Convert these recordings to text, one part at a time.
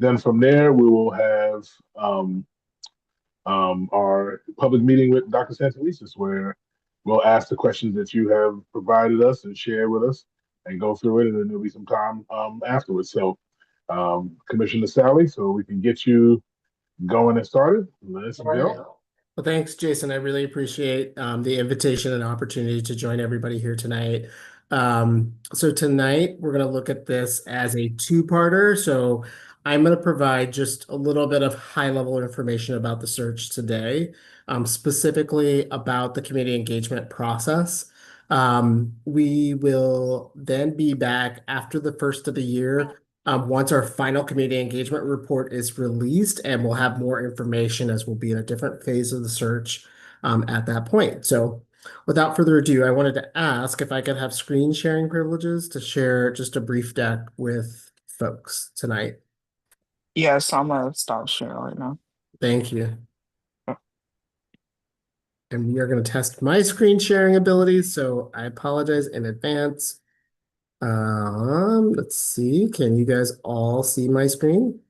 Then from there, we will have our public meeting with Dr. Santelises, where we'll ask the questions that you have provided us and share with us and go through it. And then there'll be some time afterwards. So, Commissioner Sally, so we can get you going and started. Let's go. Well, thanks, Jason. I really appreciate the invitation and opportunity to join everybody here tonight. So tonight we're going to look at this as a two-parter. So I'm going to provide just a little bit of high-level information about the search today, specifically about the community engagement process. We will then be back after the first of the year once our final community engagement report is released, and we'll have more information as we'll be in a different phase of the search at that point. So without further ado, I wanted to ask if I could have screen sharing privileges to share just a brief deck with folks tonight. Yes, I'm gonna stop sharing right now. Thank you. And we are going to test my screen sharing abilities, so I apologize in advance. Let's see. Can you guys all see my screen?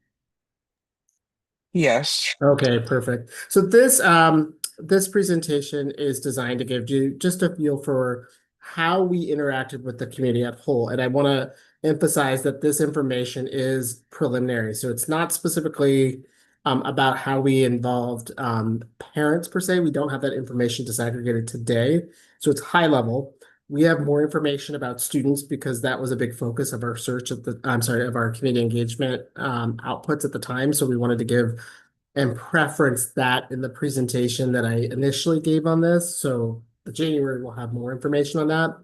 Yes. Okay, perfect. So this presentation is designed to give you just a feel for how we interacted with the community at whole. And I want to emphasize that this information is preliminary. So it's not specifically about how we involved parents per se. We don't have that information disaggregated today. So it's high level. We have more information about students because that was a big focus of our search of our community engagement outputs at the time. So we wanted to give and preference that in the presentation that I initially gave on this. So the January will have more information on that.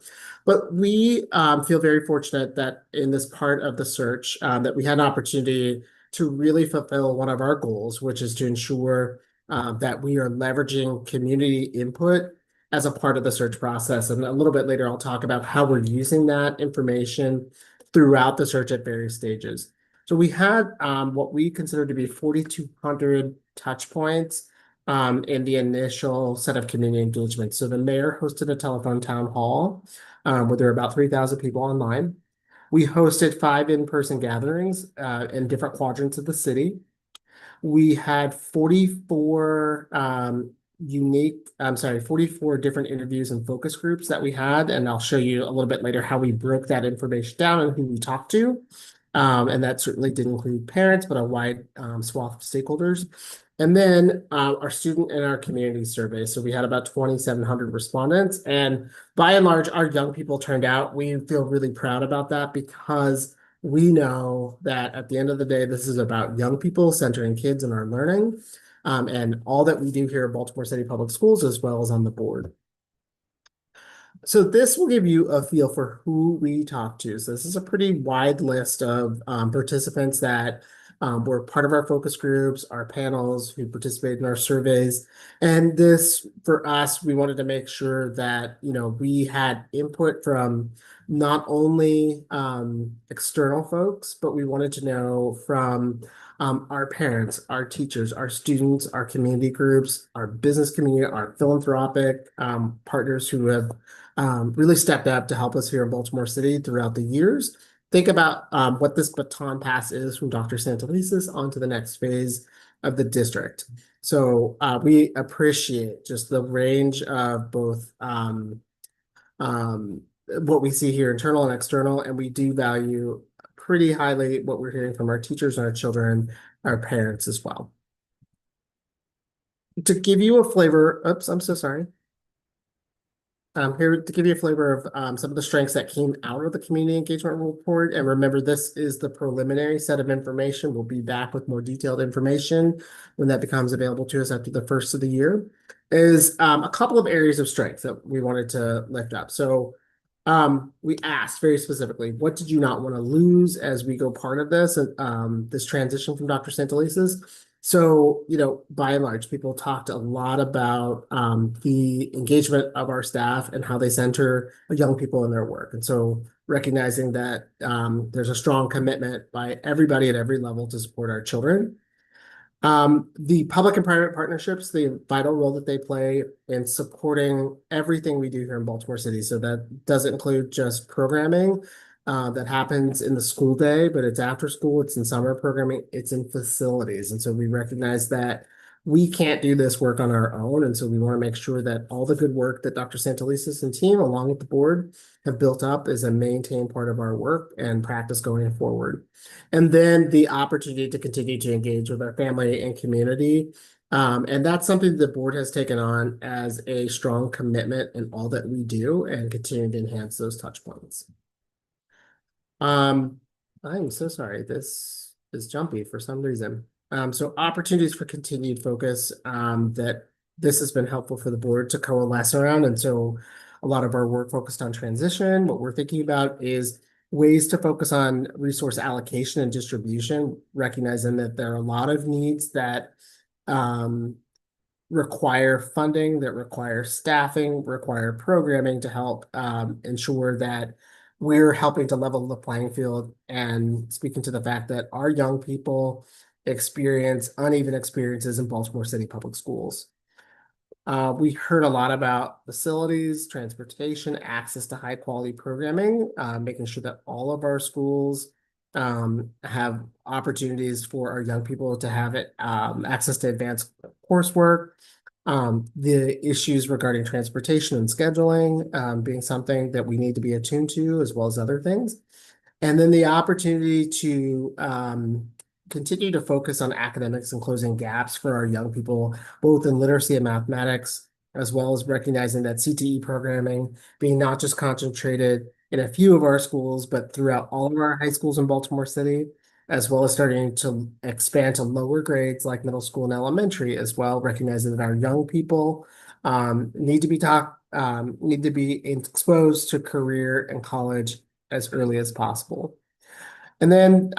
But we feel very fortunate that in this part of the search that we had an opportunity to really fulfill one of our goals, which is to ensure that we are leveraging community input as a part of the search process. And a little bit later, I'll talk about how we're using that information throughout the search at various stages. So we had what we consider to be 4,200 touch points in the initial set of community engagement. So the mayor hosted a telephone town hall where there were about 3,000 people online. We hosted 5 in-person gatherings in different quadrants of the city. We had 44 44 different interviews and focus groups that we had, and I'll show you a little bit later how we broke that information down and who we talked to. And that certainly did include parents, but a wide swath of stakeholders. And then our student and our community survey. So we had about 2,700 respondents, and by and large, our young people turned out. We feel really proud about that because we know that at the end of the day, this is about young people centering kids and our learning, and all that we do here at Baltimore City Public Schools, as well as on the board. So this will give you a feel for who we talked to. So this is a pretty wide list of participants that were part of our focus groups, our panels, who participated in our surveys. And this, for us, we wanted to make sure that, we had input from not only external folks, but we wanted to know from our parents, our teachers, our students, our community groups, our business community, our philanthropic partners who have really stepped up to help us here in Baltimore City throughout the years. Think about what this baton pass is from Dr. Santelises onto the next phase of the district. So we appreciate just the range of both what we see here, internal and external, and we do value pretty highly what we're hearing from our teachers and our children, our parents as well. To give you a flavor, oops, I'm so sorry. Here to give you a flavor of some of the strengths that came out of the community engagement report. And remember, this is the preliminary set of information. We'll be back with more detailed information when that becomes available to us after the first of the year. Is a couple of areas of strength that we wanted to lift up. So we asked very specifically, what did you not want to lose as we go part of this, this transition from Dr. Santelises? So, by and large, people talked a lot about the engagement of our staff and how they center young people in their work. And so recognizing that there's a strong commitment by everybody at every level to support our children. The public and private partnerships, the vital role that they play in supporting everything we do here in Baltimore City. So that doesn't include just programming, that happens in the school day, but it's after school, it's in summer programming, it's in facilities. And so we recognize that we can't do this work on our own. And so we want to make sure that all the good work that Dr. Santelises and team, along with the board, have built up is a maintained part of our work and practice going forward. And then the opportunity to continue to engage with our family and community. And that's something the board has taken on as a strong commitment in all that we do and continue to enhance those touch points. I'm so sorry. This is jumpy for some reason. So opportunities for continued focus, that this has been helpful for the board to coalesce around. And so a lot of our work focused on transition. What we're thinking about is ways to focus on resource allocation and distribution, recognizing that there are a lot of needs that require funding, that require staffing, require programming to help ensure that we're helping to level the playing field and speaking to the fact that our young people experience uneven experiences in Baltimore City public schools. We heard a lot about facilities, transportation, access to high quality programming, making sure that all of our schools have opportunities for our young people to have access to advanced coursework. The issues regarding transportation and scheduling being something that we need to be attuned to, as well as other things. And then the opportunity to continue to focus on academics and closing gaps for our young people, both in literacy and mathematics, as well as recognizing that CTE programming being not just concentrated in a few of our schools, but throughout all of our high schools in Baltimore City, as well as starting to expand to lower grades like middle school and elementary as well, recognizing that our young people need to be exposed to career and college as early as possible. And then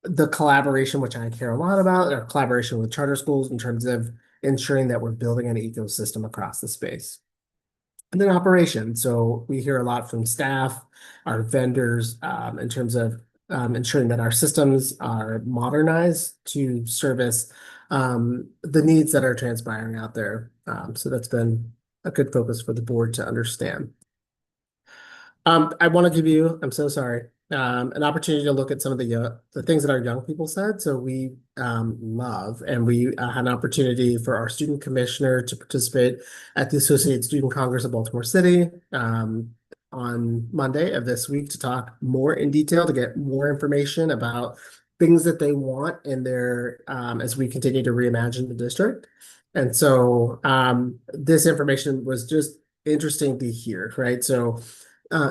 the collaboration, which I care a lot about, our collaboration with charter schools in terms of ensuring that we're building an ecosystem across the space. And then operations. So we hear a lot from staff, our vendors, in terms of ensuring that our systems are modernized to service the needs that are transpiring out there. So that's been a good focus for the board to understand. I want to give you, I'm so sorry, an opportunity to look at some of the things that our young people said. So we love, and we had an opportunity for our student commissioner to participate at the Associated Student Congress of Baltimore City on Monday of this week to talk more in detail, to get more information about things that they want in their, as we continue to reimagine the district. And so this information was just interesting to hear, right? So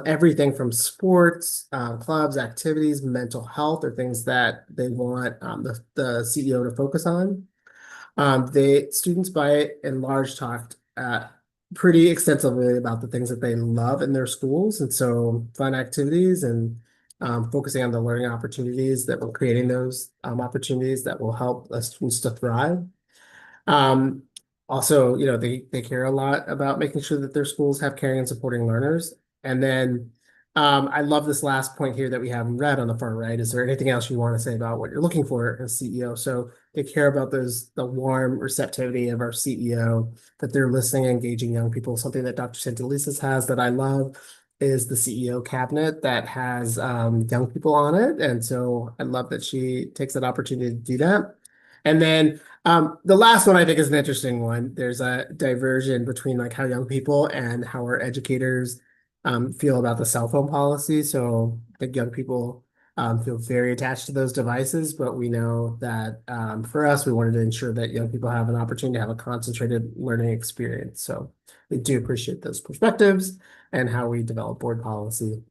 everything from sports, clubs, activities, mental health are things that they want the CEO to focus on. The students by and large talked pretty extensively about the things that they love in their schools. And so fun activities and focusing on the learning opportunities that we're creating those opportunities that will help students to thrive. Also, they care a lot about making sure that their schools have caring and supporting learners. And then I love this last point here that we have in red on the far right. Is there anything else you want to say about what you're looking for as CEO? So they care about the warm receptivity of our CEO, that they're listening, engaging young people. Something that Dr. Santelises has that I love is the CEO cabinet that has young people on it. And so I love that she takes that opportunity to do that. And then the last one I think is an interesting one. There's a diversion between like how young people and how our educators feel about the cell phone policy. So I think young people feel very attached to those devices, but we know that for us, we wanted to ensure that young people have an opportunity to have a concentrated learning experience. So we do appreciate those perspectives and how we develop board policy.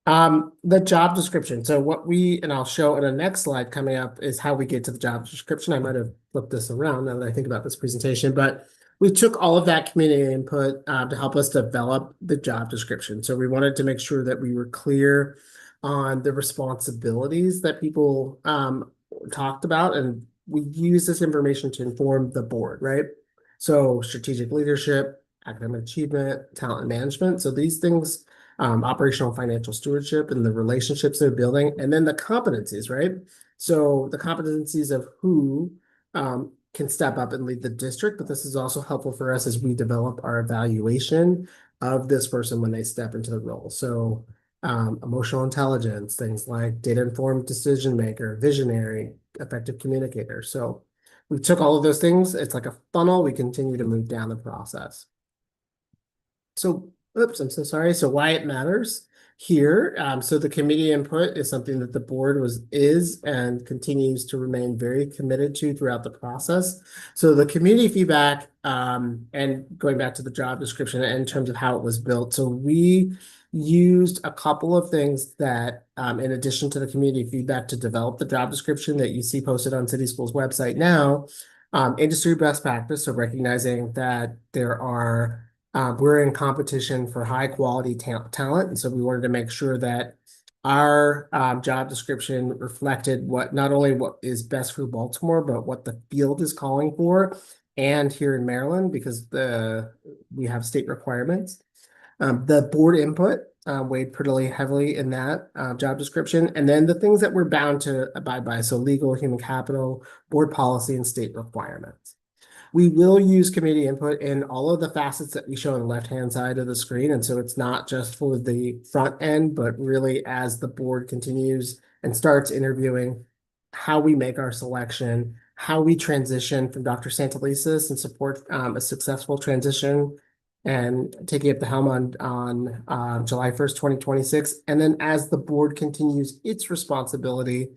The job description. So and I'll show in the next slide coming up is how we get to the job description. I might have flipped this around now that I think about this presentation, but we took all of that community input to help us develop the job description. So we wanted to make sure that we were clear on the responsibilities that people talked about, and we use this information to inform the board, right? So strategic leadership, academic achievement, talent management. So these things, operational financial stewardship and the relationships they're building, and then the competencies, right? So the competencies of who can step up and lead the district, but this is also helpful for us as we develop our evaluation of this person when they step into the role. So emotional intelligence, things like data-informed decision maker, visionary, effective communicator. So we took all of those things. It's like a funnel. We continue to move down the process. So, oops, I'm so sorry. So why it matters here. So the committee input is something that the board is and continues to remain very committed to throughout the process. So the community feedback, and going back to the job description in terms of how it was built. So we used a couple of things that, in addition to the community feedback, to develop the job description that you see posted on City Schools website now. Industry best practice, so recognizing that we're in competition for high quality talent, and so we wanted to make sure that our job description reflected not only what is best for Baltimore, but what the field is calling for, and here in Maryland, because we have state requirements. The board input weighed pretty heavily in that job description, and then the things that we're bound to abide by, so legal, human capital, board policy, and state requirements. We will use committee input in all of the facets that we show on the left-hand side of the screen. And so it's not just for the front end, but really as the board continues and starts interviewing, how we make our selection, how we transition from Dr. Santelises and support a successful transition and taking up the helm on July 1st, 2026. And then as the board continues its responsibility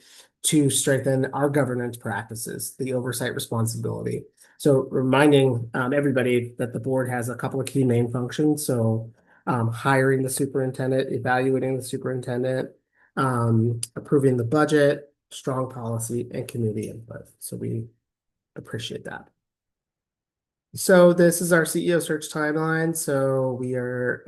to strengthen our governance practices, the oversight responsibility. So reminding everybody that the board has a couple of key main functions. So hiring the superintendent, evaluating the superintendent, approving the budget, strong policy, and community input. So we appreciate that. So this is our CEO search timeline. So we are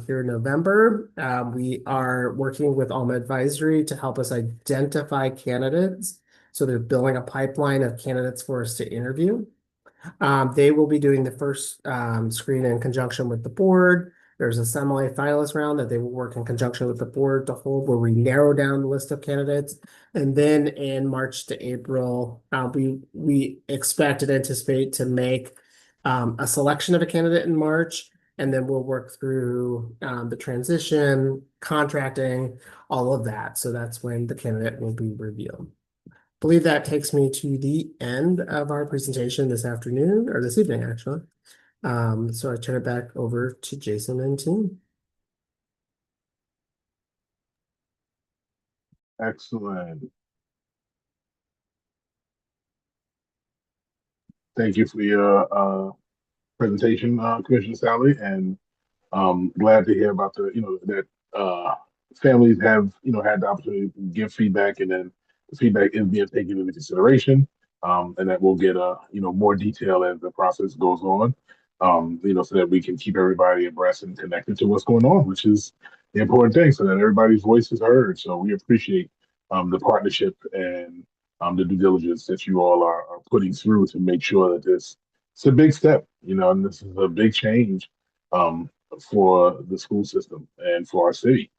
here in November. We are working with Alma Advisory to help us identify candidates. So they're building a pipeline of candidates for us to interview. They will be doing the first screen in conjunction with the board. There's a semi-finalist round that they will work in conjunction with the board to hold, where we narrow down the list of candidates. And then in March to April, we expect and anticipate to make a selection of a candidate in March, and then we'll work through the transition, contracting, all of that. So that's when the candidate will be revealed. Believe that takes me to the end of our presentation this afternoon, or this evening, actually. So I turn it back over to Jason and team. Excellent. Thank you for your presentation, Commissioner Sally, and glad to hear about that families have had the opportunity to give feedback, and then the feedback is being taken into consideration, and that we'll get more detail as the process goes on, so that we can keep everybody abreast and connected to what's going on, which is the important thing, so that everybody's voice is heard. So we appreciate the partnership and the due diligence that you all are putting through to make sure that it's a big step, and this is a big change. For the school system and for our city,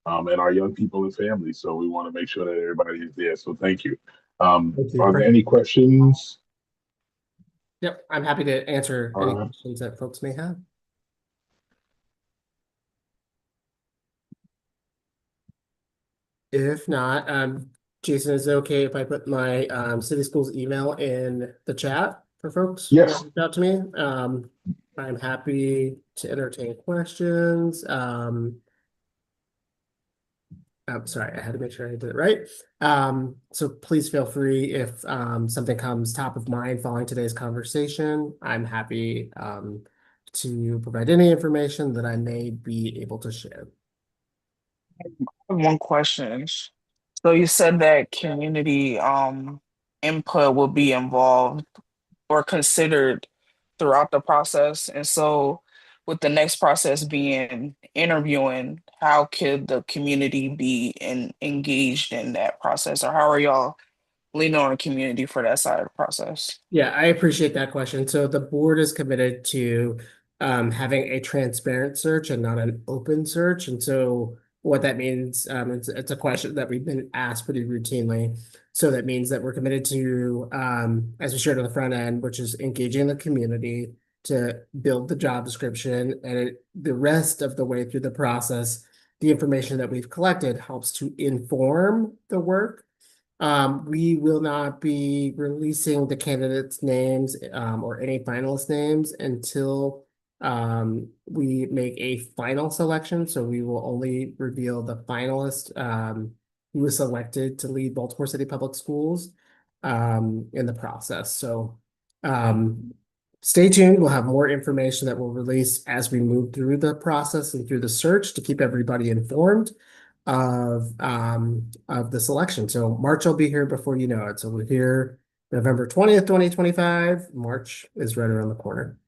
and our young people and families. So we want to make sure that everybody is there. So thank you. Thank you. Are there any questions? Yep, I'm happy to answer any questions that folks may have. If not, Jason, is it okay if I put my City Schools email in the chat for folks? Yes. Reach out to me. I'm happy to entertain questions. I'm sorry, I had to make sure I did it right. So please feel free if something comes top of mind following today's conversation. I'm happy to provide any information that I may be able to share. One question. So you said that community input will be involved or considered throughout the process. And so with the next process being interviewing, how could the community be engaged in that process? Or how are y'all leaning on the community for that side of the process? Yeah, I appreciate that question. So the board is committed to having a transparent search and not an open search. And so what that means, it's a question that we've been asked pretty routinely. So that means that we're committed to, as we shared on the front end, which is engaging the community, to build the job description, and the rest of the way through the process, the information that we've collected helps to inform the work. We will not be releasing the candidates' names or any finalist names until we make a final selection. So we will only reveal the finalist who was selected to lead Baltimore City Public Schools in the process. So stay tuned. We'll have more information that we'll release as we move through the process and through the search to keep everybody informed of the selection. So March will be here before you know it. So we're here November 20th, 2025. March is right around the corner.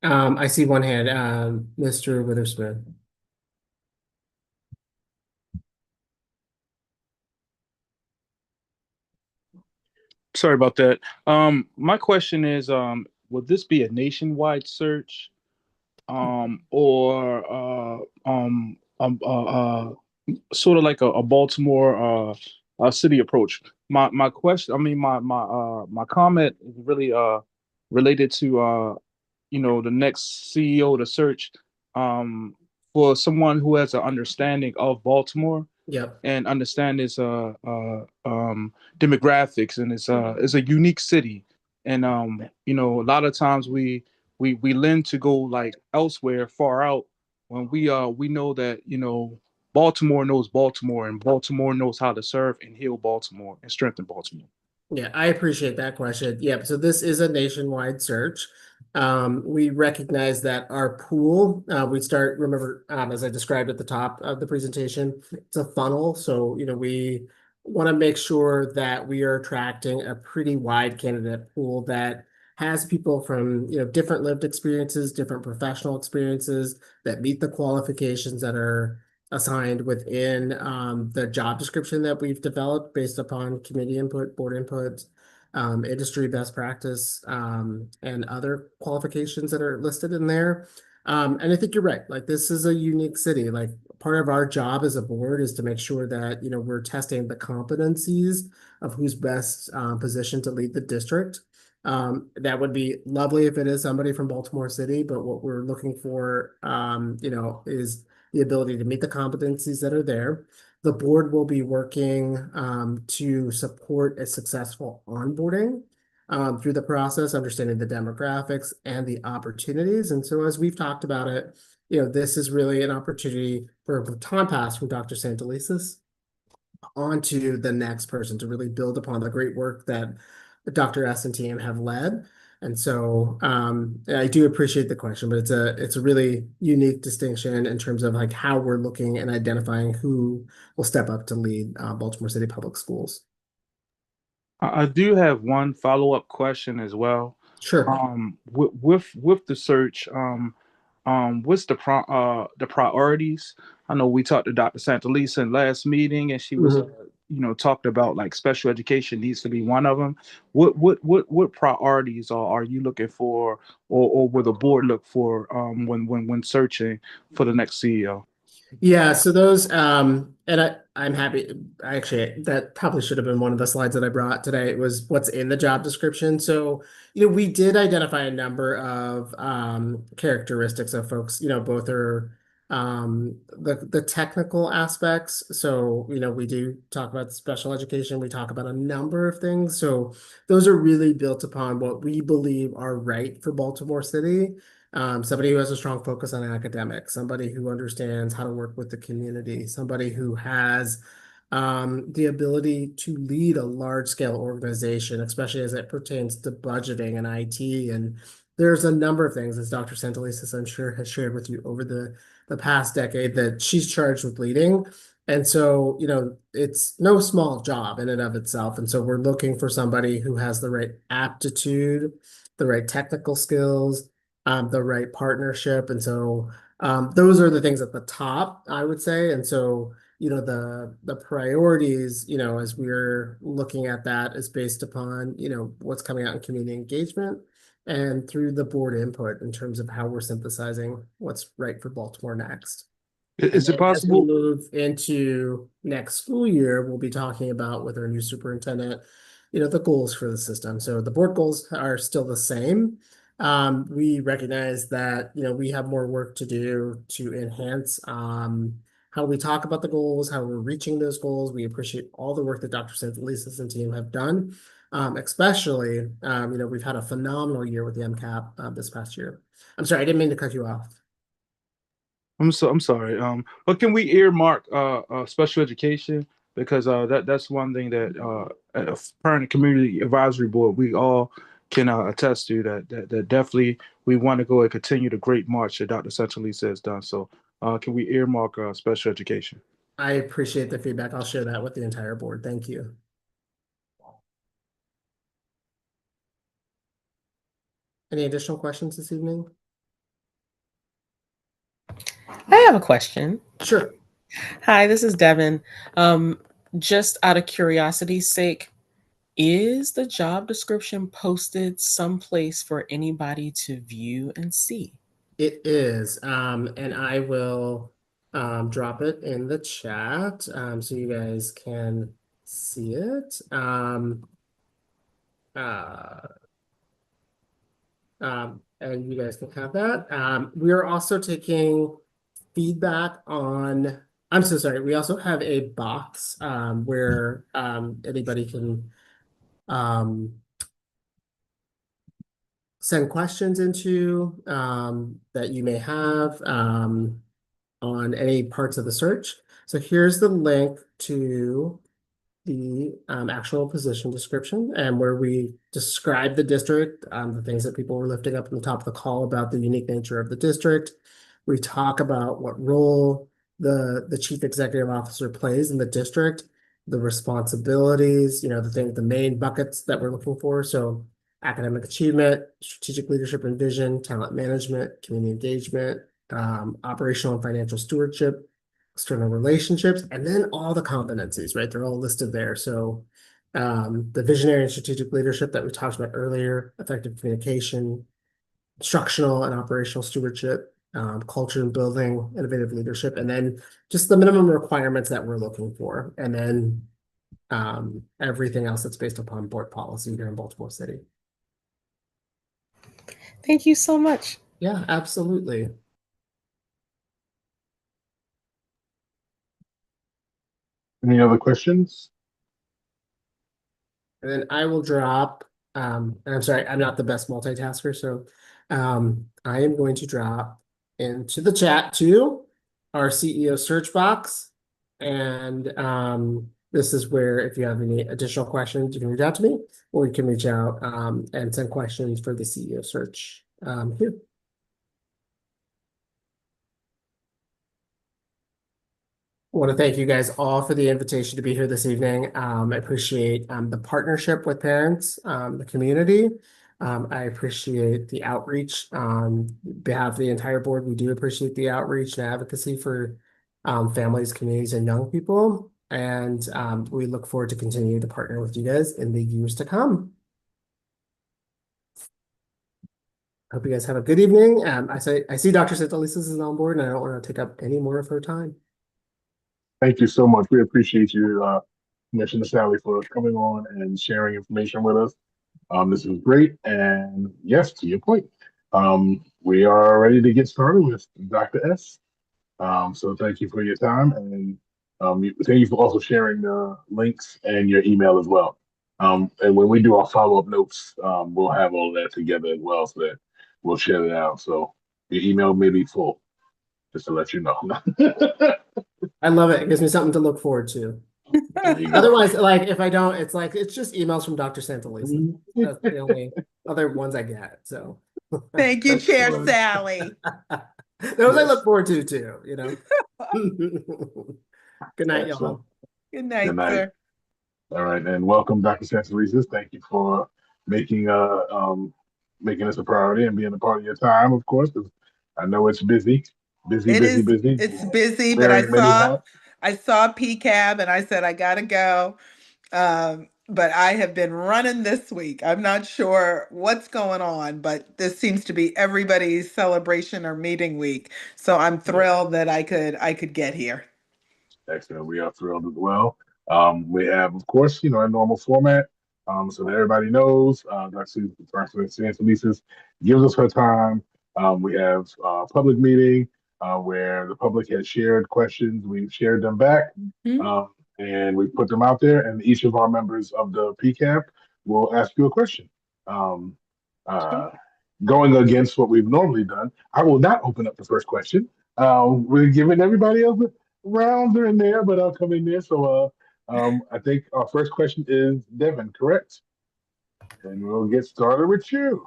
I see one hand, Mr. Witherspoon. Sorry about that. My question is, would this be a nationwide search, or sort of like a Baltimore city approach? My question, I mean, my comment is really related to the next CEO to search, for someone who has an understanding of Baltimore Yep. and understand its demographics, and it's a unique city. And a lot of times we lend to go like elsewhere far out when we know that Baltimore knows Baltimore, and Baltimore knows how to serve and heal Baltimore and strengthen Baltimore. Yeah, I appreciate that question. Yeah, so this is a nationwide search. We recognize that our pool, remember, as I described at the top of the presentation, it's a funnel. So, we want to make sure that we are attracting a pretty wide candidate pool that has people from, different lived experiences, different professional experiences that meet the qualifications that are assigned within the job description that we've developed based upon committee input, board input, industry best practice, and other qualifications that are listed in there. And I think you're right. Like, this is a unique city. Like, part of our job as a board is to make sure that, we're testing the competencies of who's best positioned to lead the district. That would be lovely if it is somebody from Baltimore City, but what we're looking for, is the ability to meet the competencies that are there. The board will be working to support a successful onboarding through the process, understanding the demographics and the opportunities. And so as we've talked about it, this is really an opportunity for a baton pass from Dr. Santelises onto the next person to really build upon the great work that Dr. S and team have led. And so I do appreciate the question, but it's a really unique distinction in terms of like how we're looking and identifying who will step up to lead Baltimore City Public Schools. I do have one follow-up question as well. Sure. With the search, what's the priorities? I know we talked to Dr. Santalisa in last meeting, and she was talked about like special education needs to be one of them. What priorities are you looking for, or will the board look for when searching for the next CEO? Yeah, so those and I'm happy. Actually, that probably should have been one of the slides that I brought today. It was what's in the job description. So, we did identify a number of characteristics of folks. Both are the technical aspects. So, we do talk about special education. We talk about a number of things. So those are really built upon what we believe are right for Baltimore City. Somebody who has a strong focus on academics, somebody who understands how to work with the community, somebody who has the ability to lead a large scale organization, especially as it pertains to budgeting and IT. And there's a number of things, as Dr. Santelises, I'm sure, has shared with you over the past decade that she's charged with leading. And so, it's no small job in and of itself. And so we're looking for somebody who has the right aptitude, the right technical skills, the right partnership. And so those are the things at the top, I would say. And so, the priorities, as we're looking at that is based upon, what's coming out in community engagement and through the board input in terms of how we're synthesizing what's right for Baltimore next. Is it And as we possible? move into next school year, we'll be talking about with our new superintendent, the goals for the system. So the board goals are still the same. We recognize that, we have more work to do to enhance how we talk about the goals, how we're reaching those goals. We appreciate all the work that Dr. Sanfelices and team have done. Especially, we've had a phenomenal year with the MCAP this past year. I'm sorry, I didn't mean to cut you off. I'm sorry. But can we earmark special education, because that's one thing that at a parent and community advisory board we all can attest to, that definitely we want to go and continue the great march that Dr. Santalisa has done. So can we earmark special education? I appreciate the feedback. I'll share that with the entire board. Thank you. Any additional questions this evening? I have a question. Sure. Hi, this is Devin. Just out of curiosity's sake, is the job description posted someplace for anybody to view and see? It is. And I will drop it in the chat so you guys can see it. And you guys can have that. We are also taking feedback on, I'm so sorry, we also have a box where anybody can send questions into that you may have on any parts of the search. So here's the link to the actual position description, and where we describe the district, the things that people were lifting up on the top of the call about the unique nature of the district. We talk about what role the chief executive officer plays in the district, the responsibilities, the main buckets that we're looking for. So academic achievement, strategic leadership and vision, talent management, community engagement, operational and financial stewardship, external relationships, and then all the competencies, right? They're all listed there. So the visionary and strategic leadership that we talked about earlier, effective communication, instructional and operational stewardship, culture and building, innovative leadership, and then just the minimum requirements that we're looking for. And then everything else that's based upon board policy here in Baltimore City. Thank you so much. Yeah, absolutely. Any other questions? And then I will drop, and I'm sorry, I'm not the best multitasker, so I am going to drop into the chat too our CEO search box. And this is where, if you have any additional questions, you can reach out to me, or you can reach out and send questions for the CEO search here. I want to thank you guys all for the invitation to be here this evening. I appreciate the partnership with parents, the community. I appreciate the outreach on behalf of the entire board. We do appreciate the outreach and advocacy for families, communities, and young people. And we look forward to continuing to partner with you guys in the years to come. Hope you guys have a good evening. I see Dr. Santalisa is on board, and I don't want to take up any more of her time. Thank you so much. We appreciate you, Commissioner Sally, for coming on and sharing information with us. This is great. And yes, to your point, we are ready to get started with Dr. S. So thank you for your time, and thank you for also sharing the links and your email as well. And when we do our follow-up notes, we'll have all that together as well, so that we'll share it out. So your email may be full, just to let you know. I love it. It gives me something to look forward to. There you go. Otherwise, like if I don't, it's just emails from Dr. Santalisa. That's the only other ones I get. So Thank you, Chair Excellent. Sally. those I look forward to too, Good night, Excellent. y'all. Good night, Good night. sir. All right, and welcome, Dr. Santalisa. Thank you for making this a priority and being a part of your time, of course, 'cause I know it's busy. It's busy, but Wearing many hats. I saw PCAB and I said, I gotta go. but I have been running this week. I'm not sure what's going on, but this seems to be everybody's celebration or meeting week. So I'm thrilled that I could get here. Excellent. We are thrilled as well. We have, of course, our normal format. So that everybody knows, Dr. Santelises gives us her time. We have a public meeting where the public has shared questions. We've shared them back, Mhm. and we put them out there. And each of our members of the PCAP will ask you a question. Um, uh, Going against what we've normally done, I will not open up the first question. We're giving everybody else rounds are in there, but I'll come in there. So I think our first question is Devin, correct? And we'll get started with you.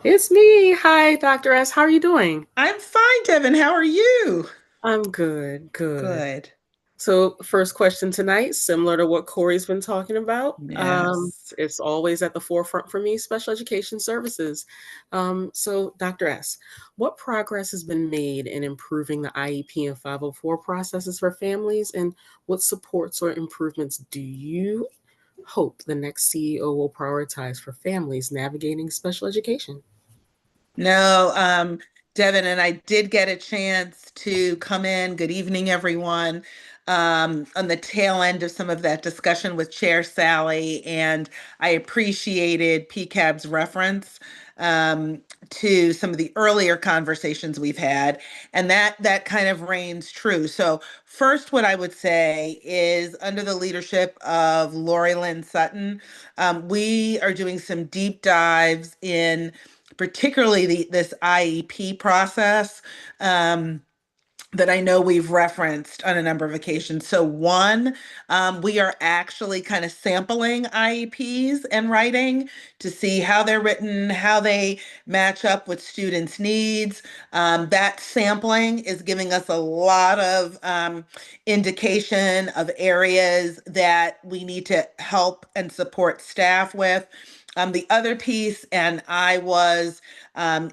It's me. Hi, Dr. S. How are you doing? I'm fine, Devin. How are you? I'm good. Good. So, first question tonight, similar to what Corey's been talking about. Yes. It's always at the forefront for me, special education services. So, Dr. S, what progress has been made in improving the IEP and 504 processes for families, and what supports or improvements do you hope the next CEO will prioritize for families navigating special education? No, Devin, and I did get a chance to come in. Good evening, everyone. On the tail end of some of that discussion with Chair Sally, and I appreciated PCAB's reference um, to some of the earlier conversations we've had, and that kind of reigns true. So first, what I would say is under the leadership of Lori Lynn Sutton, we are doing some deep dives in particularly this IEP process. That I know we've referenced on a number of occasions. So one, we are actually kind of sampling IEPs and writing to see how they're written, how they match up with students' needs. That sampling is giving us a lot of indication of areas that we need to help and support staff with. The other piece, and I was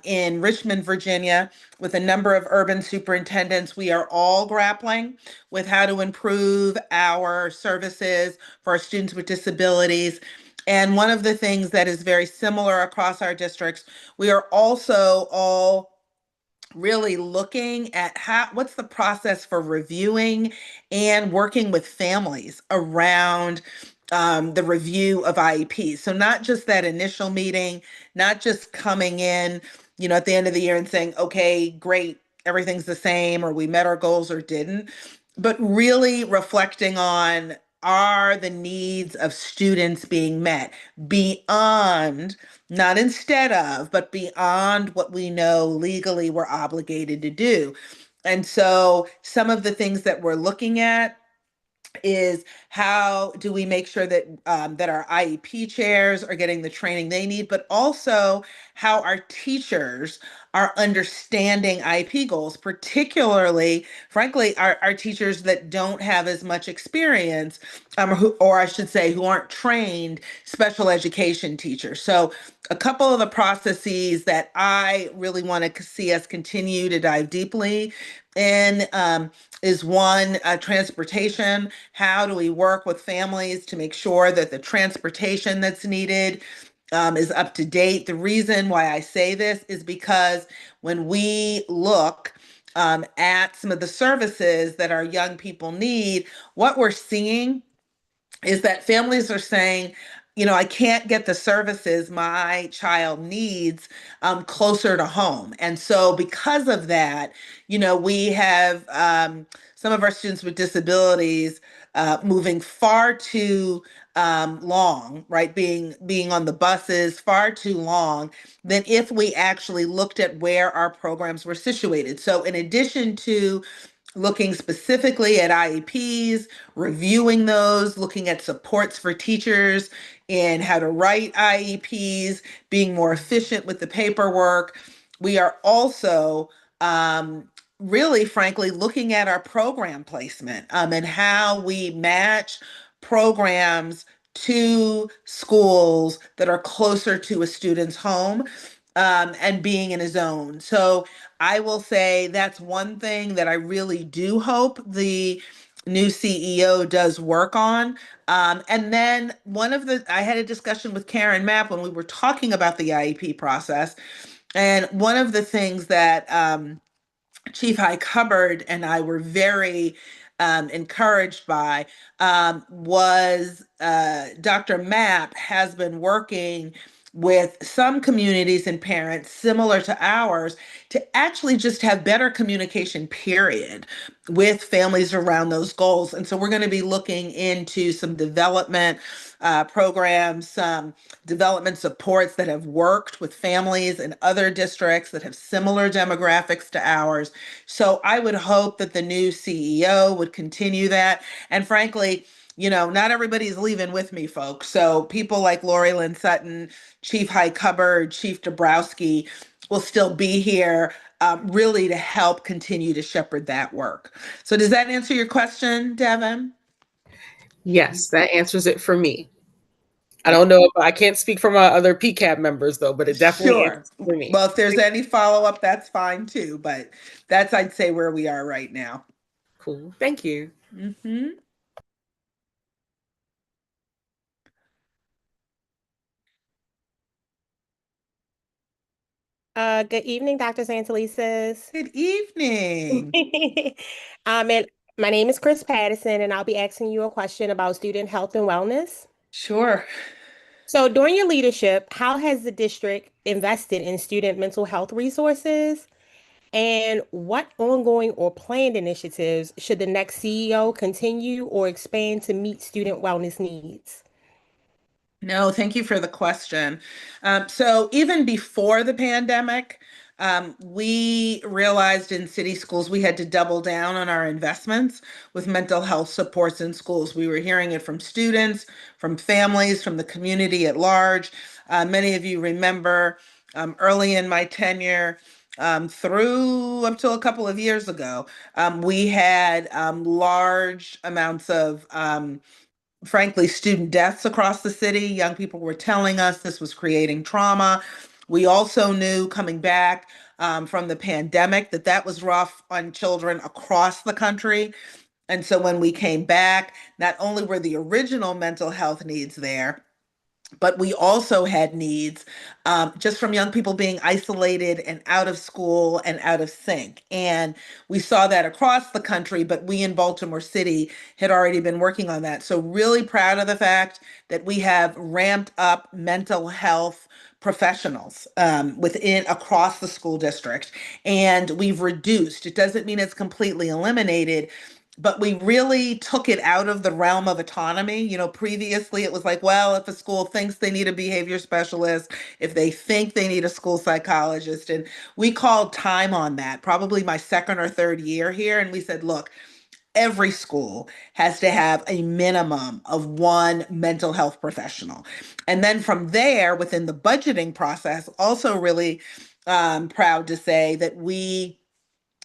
in Richmond, Virginia, with a number of urban superintendents. We are all grappling with how to improve our services for our students with disabilities. And one of the things that is very similar across our districts, we are also all really looking at what's the process for reviewing and working with families around the review of IEPs. So not just that initial meeting, not just coming in, at the end of the year and saying, okay, great, everything's the same, or we met our goals or didn't, but really reflecting on, are the needs of students being met beyond, not instead of, but beyond what we know legally we're obligated to do. And so some of the things that we're looking at is how do we make sure that that our IEP chairs are getting the training they need, but also how our teachers are understanding IEP goals, particularly, frankly, our teachers that don't have as much experience, or I should say, who aren't trained special education teachers. So a couple of the processes that I really want to see us continue to dive deeply in is one, transportation. How do we work with families to make sure that the transportation that's needed is up to date? The reason why I say this is because when we look at some of the services that our young people need, what we're seeing is that families are saying, I can't get the services my child needs closer to home. And so, because of that, we have some of our students with disabilities moving far too long, right? Being on the buses far too long than if we actually looked at where our programs were situated. So, in addition to looking specifically at IEPs, reviewing those, looking at supports for teachers in how to write IEPs, being more efficient with the paperwork. We are also really, frankly, looking at our program placement and how we match programs to schools that are closer to a student's home and being in a zone. So I will say that's one thing that I really do hope the new CEO does work on. And then I had a discussion with Karen Mapp when we were talking about the IEP process. And one of the things that Chief High Cupboard and I were very encouraged by was Dr. Mapp has been working with some communities and parents similar to ours to actually just have better communication, period, with families around those goals. And so we're going to be looking into some development programs, some development supports that have worked with families in other districts that have similar demographics to ours. So I would hope that the new CEO would continue that. And frankly, not everybody's leaving with me, folks. So people like Lori Lynn Sutton, Chief High Cupboard, Chief Dabrowski will still be here really to help continue to shepherd that work. So does that answer your question, Devin? Yes, that answers it for me. I don't know if I can't speak for my other PCAB members though, but it definitely Sure. answers for me. Well, if there's any follow-up, that's fine too, but that's, I'd say, where we are right now. Cool. Thank you. Mm-hmm. Good evening, Dr. Santelises. Good evening. And my name is Chris Patterson, and I'll be asking you a question about student health and wellness. Sure. So, during your leadership, how has the district invested in student mental health resources? And what ongoing or planned initiatives should the next CEO continue or expand to meet student wellness needs? No, thank you for the question. So even before the pandemic, we realized in city schools we had to double down on our investments with mental health supports in schools. We were hearing it from students, from families, from the community at large. Many of you remember early in my tenure, through up till a couple of years ago, we had large amounts of frankly, student deaths across the city. Young people were telling us this was creating trauma. We also knew coming back from the pandemic that that was rough on children across the country. And so when we came back, not only were the original mental health needs there, but we also had needs just from young people being isolated and out of school and out of sync. And we saw that across the country, but we in Baltimore City had already been working on that. So, really proud of the fact that we have ramped up mental health professionals within across the school district, and we've reduced. It doesn't mean it's completely eliminated, but we really took it out of the realm of autonomy. Previously it was like, well, if a school thinks they need a behavior specialist, if they think they need a school psychologist, and we called time on that, probably my second or third year here, and we said, look, every school has to have a minimum of one mental health professional. And then from there, within the budgeting process, also really proud to say that we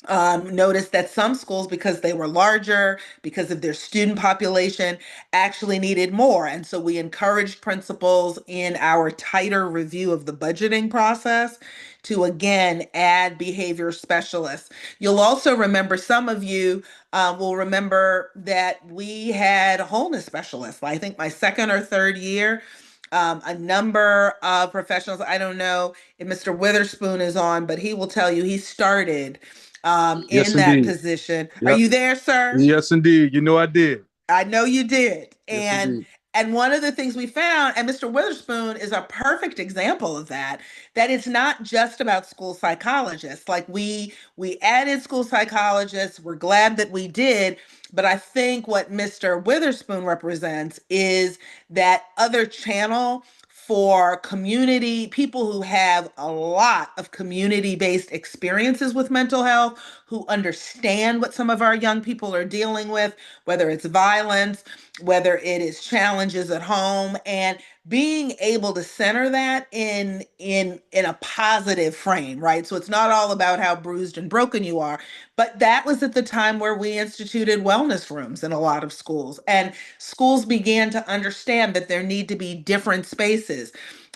noticed that some schools, because they were larger, because of their student population, actually needed more. And so we encouraged principals in our tighter review of the budgeting process to again add behavior specialists. You'll also remember, some of you will remember that we had wholeness specialists. I think my second or third year, a number of professionals, I don't know if Mr. Witherspoon is on, but he will tell you he started Yes, in that indeed. position. Are Yep. you there, sir? Yes, indeed. You know I did. I know you did. Yes, And indeed. one of the things we found, and Mr. Witherspoon is a perfect example of that, that it's not just about school psychologists. Like we added school psychologists. We're glad that we did. But I think what Mr. Witherspoon represents is that other channel for community people who have a lot of community-based experiences with mental health, who understand what some of our young people are dealing with, whether it's violence, whether it is challenges at home, and being able to center that in a positive frame, right? So it's not all about how bruised and broken you are, but that was at the time where we instituted wellness rooms in a lot of schools, and schools began to understand that there need to be different spaces.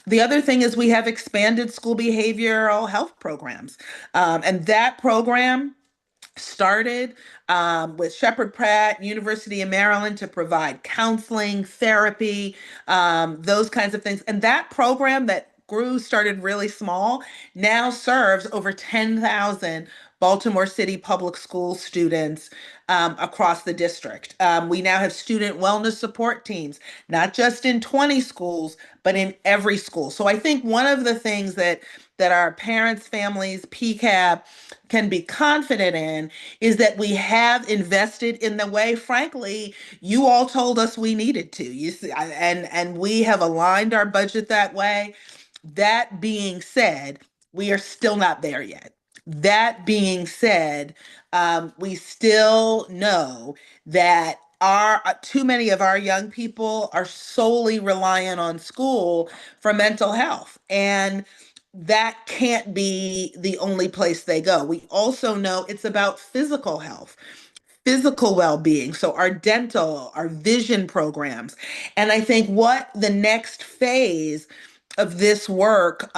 The other thing is we have expanded school behavioral health programs, and that program started with Shepherd Pratt, University of Maryland, to provide counseling, therapy, those kinds of things. And that program that grew, started really small, now serves over 10,000 Baltimore City public school students across the district. We now have student wellness support teams, not just in 20 schools, but in every school. So I think one of the things that our parents, families, PCAB can be confident in is that we have invested in the way, frankly, you all told us we needed to. You see, and we have aligned our budget that way. That being said, we are still not there yet. That being said, we still know that our too many of our young people are solely reliant on school for mental health, and that can't be the only place they go. We also know it's about physical health, physical well-being, so our dental, our vision programs. And I think what the next phase of this work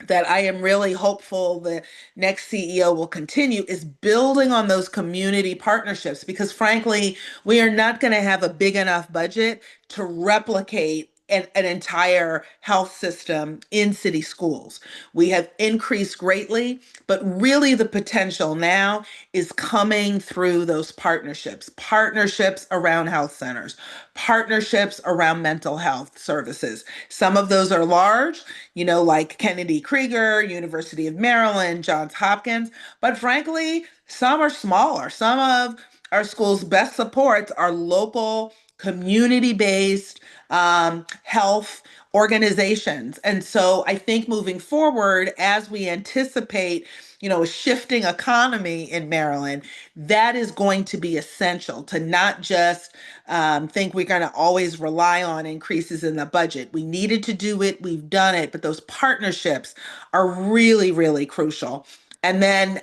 that I am really hopeful the next CEO will continue is building on those community partnerships, because frankly, we are not going to have a big enough budget to replicate an entire health system in city schools. We have increased greatly, but really the potential now is coming through those partnerships around health centers, partnerships around mental health services. Some of those are large, like Kennedy Krieger, University of Maryland, Johns Hopkins, but frankly, some are smaller. Some of our school's best supports are local, community-based health organizations. And so I think moving forward, as we anticipate, a shifting economy in Maryland, that is going to be essential to not just think we're going to always rely on increases in the budget. We needed to do it, we've done it, but those partnerships are really, really crucial. And then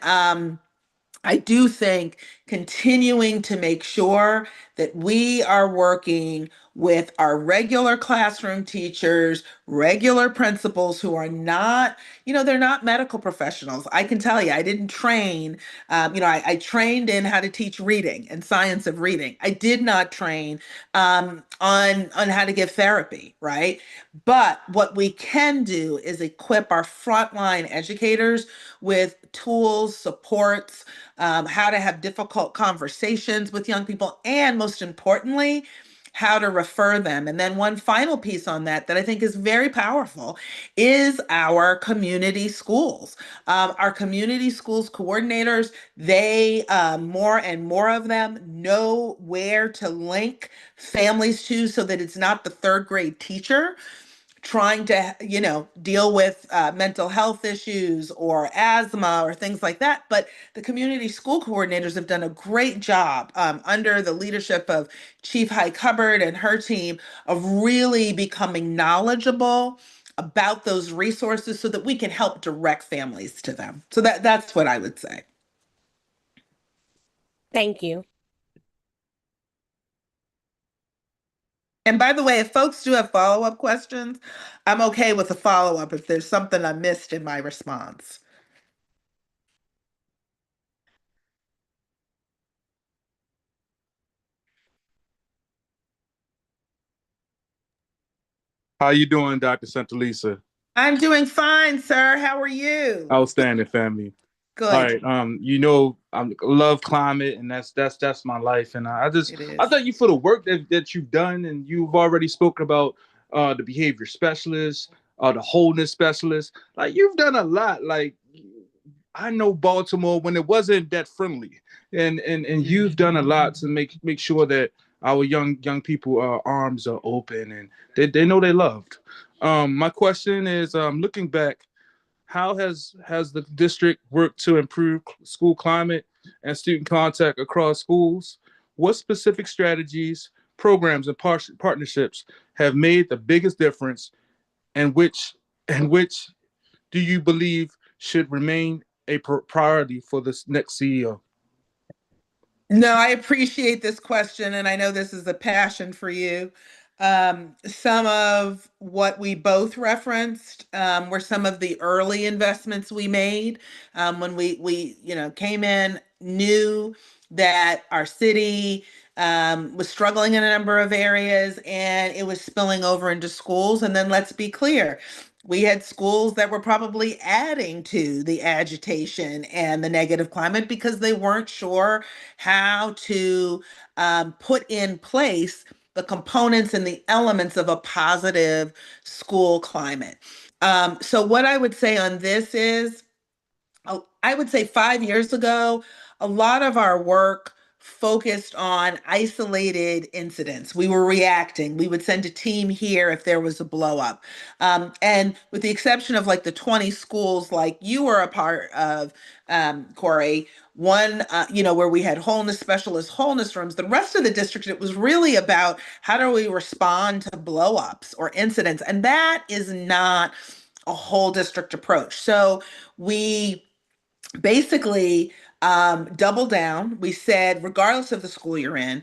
I do think continuing to make sure that we are working with our regular classroom teachers, regular principals who are not, they're not medical professionals. I can tell you, I didn't train, I trained in how to teach reading and science of reading. I did not train on how to give therapy, right? But what we can do is equip our frontline educators with tools, supports, how to have difficult conversations with young people, and most importantly, how to refer them. And then one final piece on that I think is very powerful is our community schools. Our community schools coordinators, they, more and more of them, know where to link families to so that it's not the third grade teacher trying to, deal with mental health issues or asthma or things like that. But the community school coordinators have done a great job under the leadership of Chief High Hubbard and her team of really becoming knowledgeable about those resources so that we can help direct families to them. So that's what I would say. Thank you. And by the way, if folks do have follow-up questions, I'm okay with a follow-up if there's something I missed in my response. How you doing, Dr. Santalisa? I'm doing fine, sir. How are you? Outstanding, family. Good. All right. I love climate, and that's my life. And I thank you for the work that you've done, and you've already spoken about the behavior specialist, the wholeness specialist. Like, you've done a lot. Like, I know Baltimore when it wasn't that friendly, and you've done a lot to make sure that our young people arms are open and they know they're loved. My question is, looking back, how has the district worked to improve school climate and student contact across schools? What specific strategies, programs, and partnerships have made the biggest difference, and which do you believe should remain a priority for this next CEO? No, I appreciate this question, and I know this is a passion for you. Some of what we both referenced were some of the early investments we made when we came in, knew that our city was struggling in a number of areas and it was spilling over into schools. And then let's be clear, we had schools that were probably adding to the agitation and the negative climate because they weren't sure how to put in place the components and the elements of a positive school climate. So what I would say on this is, I would say 5 years ago, a lot of our work focused on isolated incidents. We were reacting. We would send a team here if there was a blow up. And with the exception of like the 20 schools like you were a part of, Corey, one, where we had wholeness specialists, wholeness rooms, the rest of the district, it was really about how do we respond to blow ups or incidents. And that is not a whole district approach. So we basically double down. We said, regardless of the school you're in,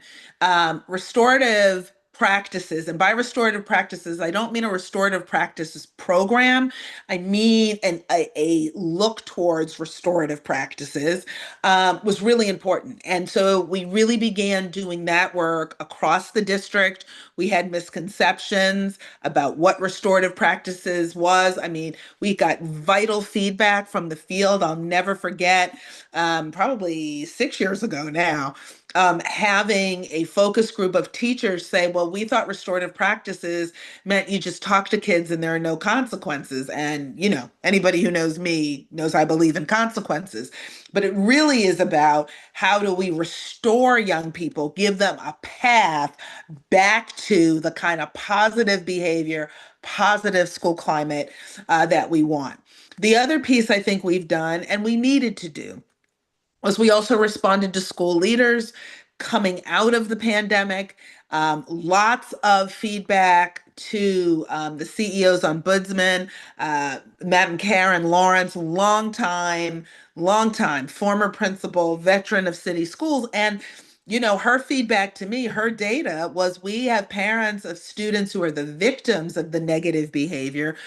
restorative practices, and by restorative practices, I don't mean a restorative practices program. I mean a look towards restorative practices was really important. And so we really began doing that work across the district. We had misconceptions about what restorative practices was. I mean, we got vital feedback from the field. I'll never forget, probably 6 years ago now, having a focus group of teachers say, well, we thought restorative practices meant you just talk to kids and there are no consequences. And, anybody who knows me knows I believe in consequences. But it really is about how do we restore young people, give them a path back to the kind of positive behavior, positive school climate that we want. The other piece I think we've done and we needed to do was we also responded to school leaders coming out of the pandemic. Lots of feedback to the CEOs, ombudsman, Madam Karen Lawrence, long time former principal, veteran of city schools. And her feedback to me, her data was we have parents of students who are the victims of the negative behavior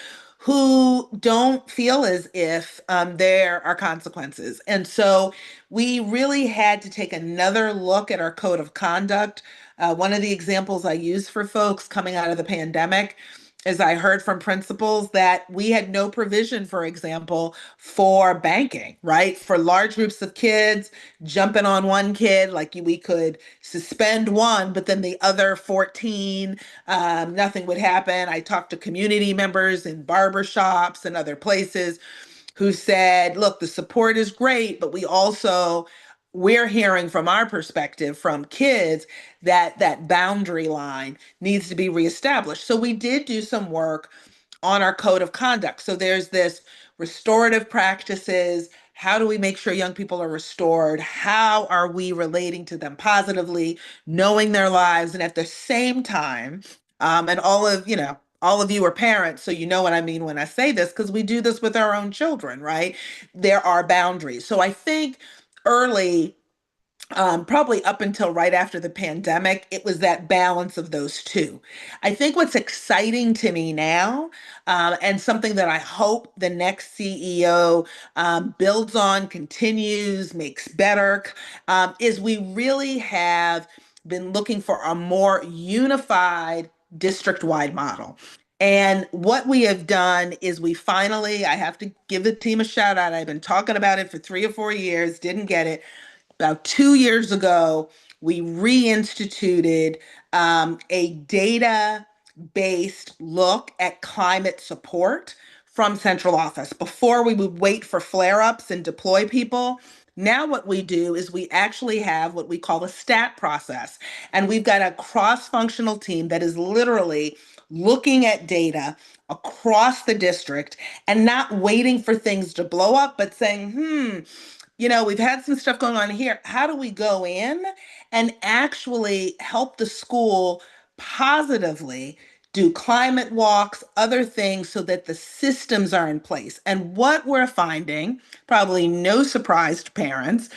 who don't feel as if there are consequences. And so we really had to take another look at our code of conduct. One of the examples I use for folks coming out of the pandemic is I heard from principals that we had no provision, for example, for banking, right? For large groups of kids, jumping on one kid, like we could suspend one, but then the other 14, nothing would happen. I talked to community members in barber shops and other places who said, look, the support is great, but we're hearing from our perspective from kids that boundary line needs to be reestablished. So we did do some work on our code of conduct. So there's this restorative practices. How do we make sure young people are restored? How are we relating to them positively, knowing their lives? And at the same time, and all of you are parents, so you know what I mean when I say this, because we do this with our own children, right? There are boundaries. So I think early, probably up until right after the pandemic, it was that balance of those two. I think what's exciting to me now, and something that I hope the next CEO builds on, continues, makes better, is we really have been looking for a more unified district-wide model. And what we have done is we finally, I have to give the team a shout out. I've been talking about it for 3 or 4 years, didn't get it. About 2 years ago, we reinstituted a data-based look at climate support from central office. Before, we would wait for flare-ups and deploy people. Now what we do is we actually have what we call a stat process. And we've got a cross-functional team that is literally looking at data across the district and not waiting for things to blow up, but saying, we've had some stuff going on here. How do we go in and actually help the school positively do climate walks, other things so that the systems are in place? And what we're finding, probably no surprise to parents,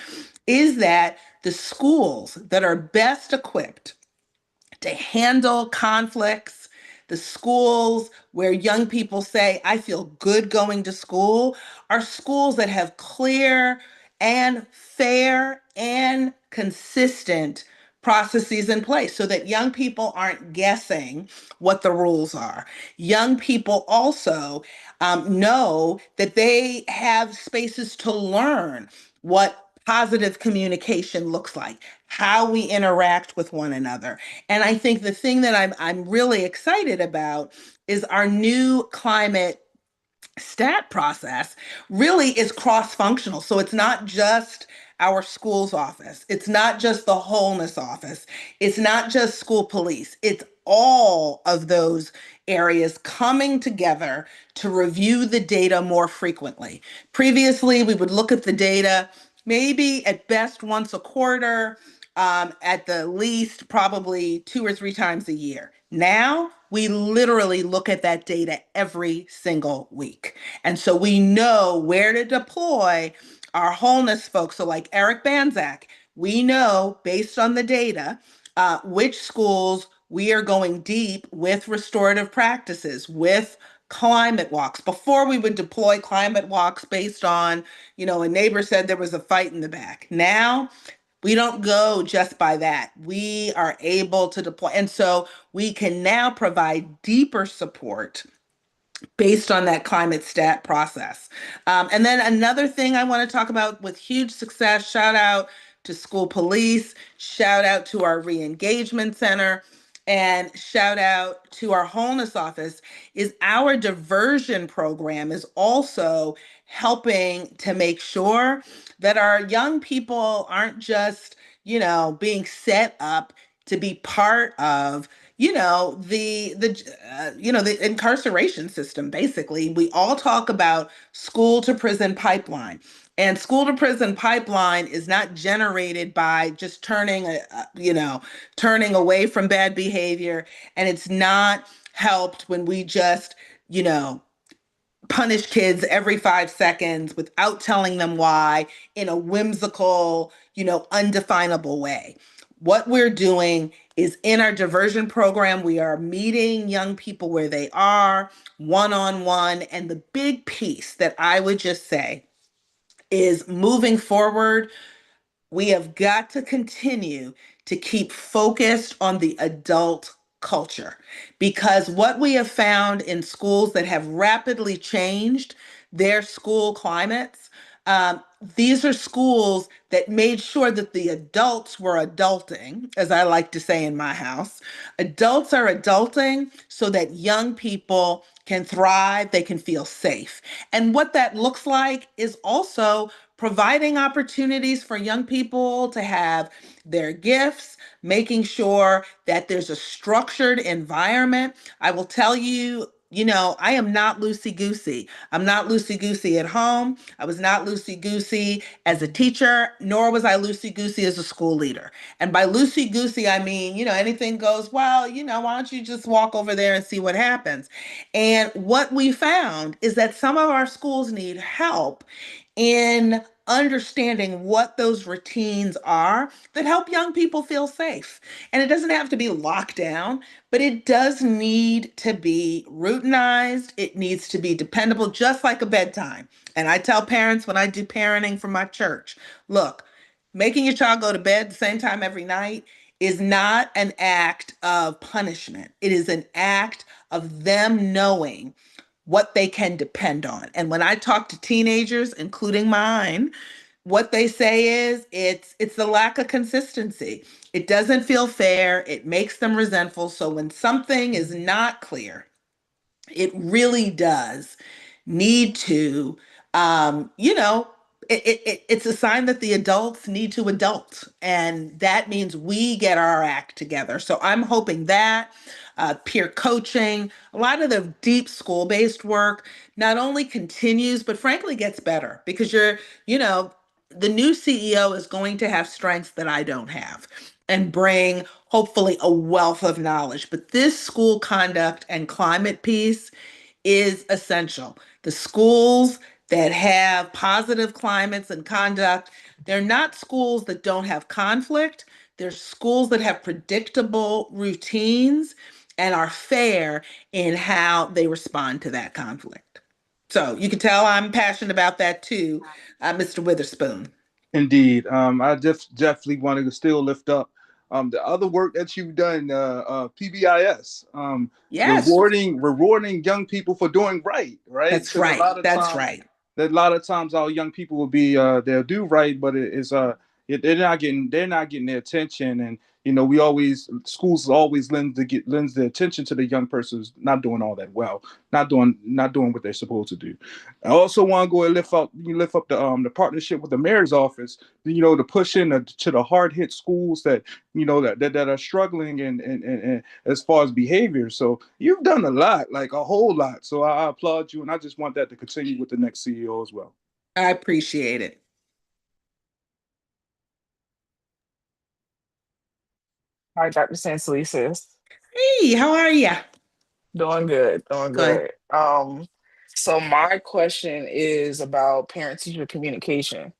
is that the schools that are best equipped to handle conflicts. The schools where young people say, I feel good going to school, are schools that have clear and fair and consistent processes in place so that young people aren't guessing what the rules are. Young people also know that they have spaces to learn what positive communication looks like, how we interact with one another. And I think the thing that I'm really excited about is our new climate stat process really is cross-functional. So it's not just our schools office. It's not just the wholeness office. It's not just school police. It's all of those areas coming together to review the data more frequently. Previously, we would look at the data maybe at best once a quarter, at the least probably 2 or 3 times a year. Now, we literally look at that data every single week. And so we know where to deploy our wholeness folks. So like Eric Banzak, we know based on the data, which schools we are going deep with restorative practices, with climate walks. Before we would deploy climate walks based on, a neighbor said there was a fight in the back. Now, we don't go just by that. We are able to deploy. And so we can now provide deeper support based on that climate stat process. And then another thing I want to talk about with huge success, shout out to school police, shout out to our re-engagement center, and shout out to our wholeness office, is our diversion program is also helping to make sure that our young people aren't just, being set up to be part of the incarceration system. Basically, we all talk about school to prison pipeline, and school to prison pipeline is not generated by just turning away from bad behavior, and it's not helped when we just you know punish kids every 5 seconds without telling them why, in a whimsical, undefinable way. What we're doing is, in our diversion program, we are meeting young people where they are, one-on-one. And the big piece that I would just say is, moving forward, we have got to continue to keep focused on the adult culture, because what we have found in schools that have rapidly changed their school climates, these are schools that made sure that the adults were adulting, as I like to say in my house. Adults are adulting so that young people can thrive, they can feel safe. And what that looks like is also providing opportunities for young people to have their gifts, making sure that there's a structured environment. I will tell you, I am not loosey goosey. I'm not loosey goosey at home. I was not loosey goosey as a teacher, nor was I loosey goosey as a school leader. And by loosey goosey, I mean, anything goes, well, why don't you just walk over there and see what happens? And what we found is that some of our schools need help in understanding what those routines are that help young people feel safe. And it doesn't have to be locked down, but it does need to be routinized. It needs to be dependable, just like a bedtime. And I tell parents when I do parenting for my church, look, making your child go to bed the same time every night is not an act of punishment. It is an act of them knowing what they can depend on. And when I talk to teenagers, including mine, what they say is, it's the lack of consistency. It doesn't feel fair. It makes them resentful. So when something is not clear, it really does need to, it's a sign that the adults need to adult. And that means we get our act together. So I'm hoping that peer coaching, a lot of the deep school-based work not only continues, but frankly gets better, because the new CEO is going to have strengths that I don't have and bring hopefully a wealth of knowledge. But this school conduct and climate piece is essential. The schools that have positive climates and conduct. They're not schools that don't have conflict. They're schools that have predictable routines and are fair in how they respond to that conflict. So you can tell I'm passionate about that too, Mr. Witherspoon. Indeed. I just definitely want to still lift up the other work that you've done, PBIS, Yes, rewarding young people for doing right? that's Because right. That's right. a lot of times our young people will be they'll do right, but they're not getting their attention, and we always schools always lends the attention to the young person's not doing all that well, not doing what they're supposed to do. I also want to go and lift up the partnership with the mayor's office, to push to the hard hit schools that that are struggling and as far as behavior. So you've done a lot, like a whole lot. So I applaud you, and I just want that to continue with the next CEO as well. I appreciate it. Hi, Dr. Sanselisis. Hey, how are you? Doing good, doing Good. good. So my question is about parent-teacher communication.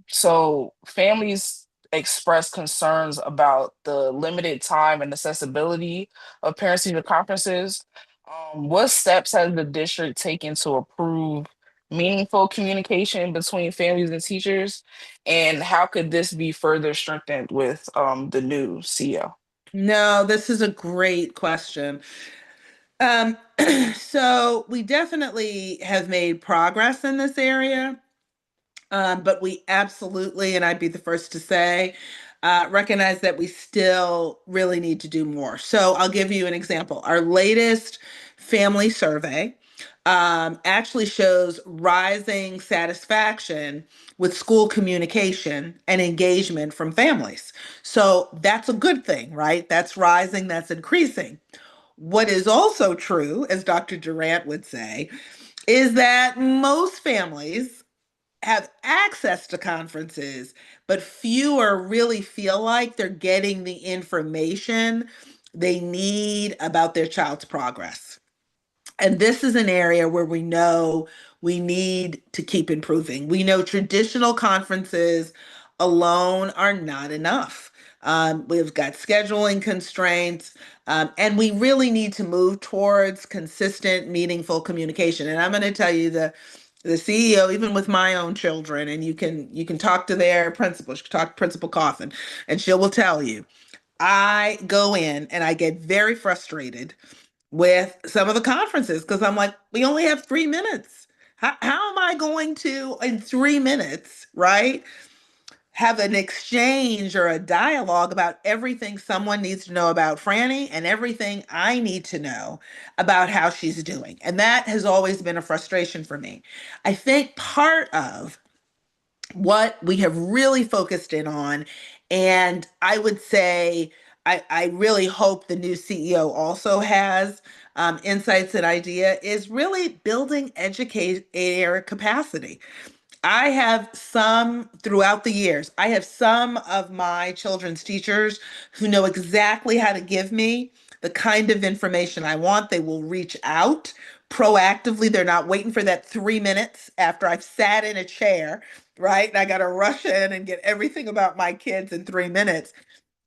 So families express concerns about the limited time and accessibility of parent-teacher conferences. What steps has the district taken to approve meaningful communication between families and teachers? And how could this be further strengthened with the new CEO? No, this is a great question. Um, so we definitely have made progress in this area. But we absolutely, and I'd be the first to say, recognize that we still really need to do more. So I'll give you an example. Our latest family survey actually shows rising satisfaction with school communication and engagement from families. So that's a good thing, right? That's rising, that's increasing. What is also true, as Dr. Durant would say, is that most families have access to conferences, but fewer really feel like they're getting the information they need about their child's progress. And this is an area where we know we need to keep improving. We know traditional conferences alone are not enough. We've got scheduling constraints, and we really need to move towards consistent, meaningful communication. And I'm going to tell you the CEO, even with my own children, and you can talk to their principal. You can talk to Principal Coffin, and she will tell you. I go in and I get very frustrated with some of the conferences because I'm like, we only have 3 minutes. How am I going to, in 3 minutes, right, have an exchange or a dialogue about everything someone needs to know about Franny and everything I need to know about how she's doing? And that has always been a frustration for me. I think part of what we have really focused in on, and I would say, I really hope the new CEO also has insights and idea, is really building educator capacity. I have some throughout the years. I have some of my children's teachers who know exactly how to give me the kind of information I want. They will reach out proactively. They're not waiting for that 3 minutes after I've sat in a chair, right? And I got to rush in and get everything about my kids in 3 minutes.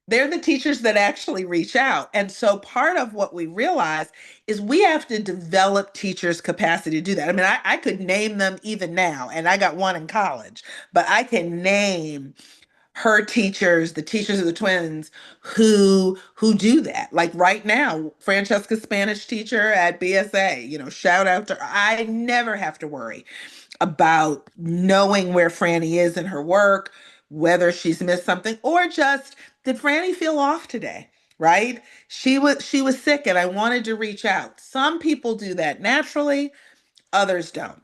They're the teachers that actually reach out. And so part of what we realize is we have to develop teachers' capacity to do that. I mean, I could name them even now, and I got one in college, but I can name her teachers, the teachers of the twins who do that. Like right now, Francesca's Spanish teacher at BSA, shout out to her. I never have to worry about knowing where Franny is in her work, whether she's missed something, or just did Franny feel off today? Right? She was sick and I wanted to reach out. Some people do that naturally, others don't.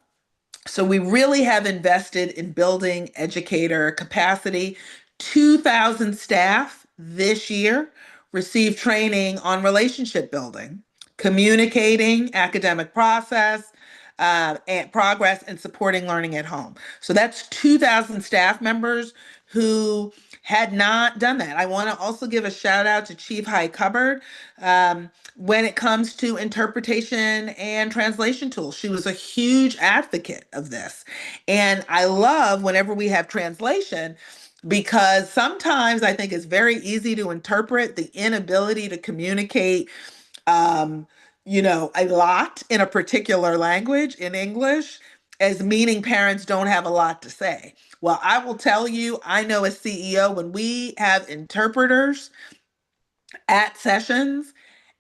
So we really have invested in building educator capacity. 2,000 staff this year received training on relationship building, communicating academic process, and progress, and supporting learning at home. So that's 2,000 staff members who had not done that. I want to also give a shout out to Chief High Cupboard when it comes to interpretation and translation tools. She was a huge advocate of this. And I love whenever we have translation, because sometimes I think it's very easy to interpret the inability to communicate um, a lot in a particular language in English as meaning parents don't have a lot to say. Well, I will tell you, I know as CEO, when we have interpreters at sessions,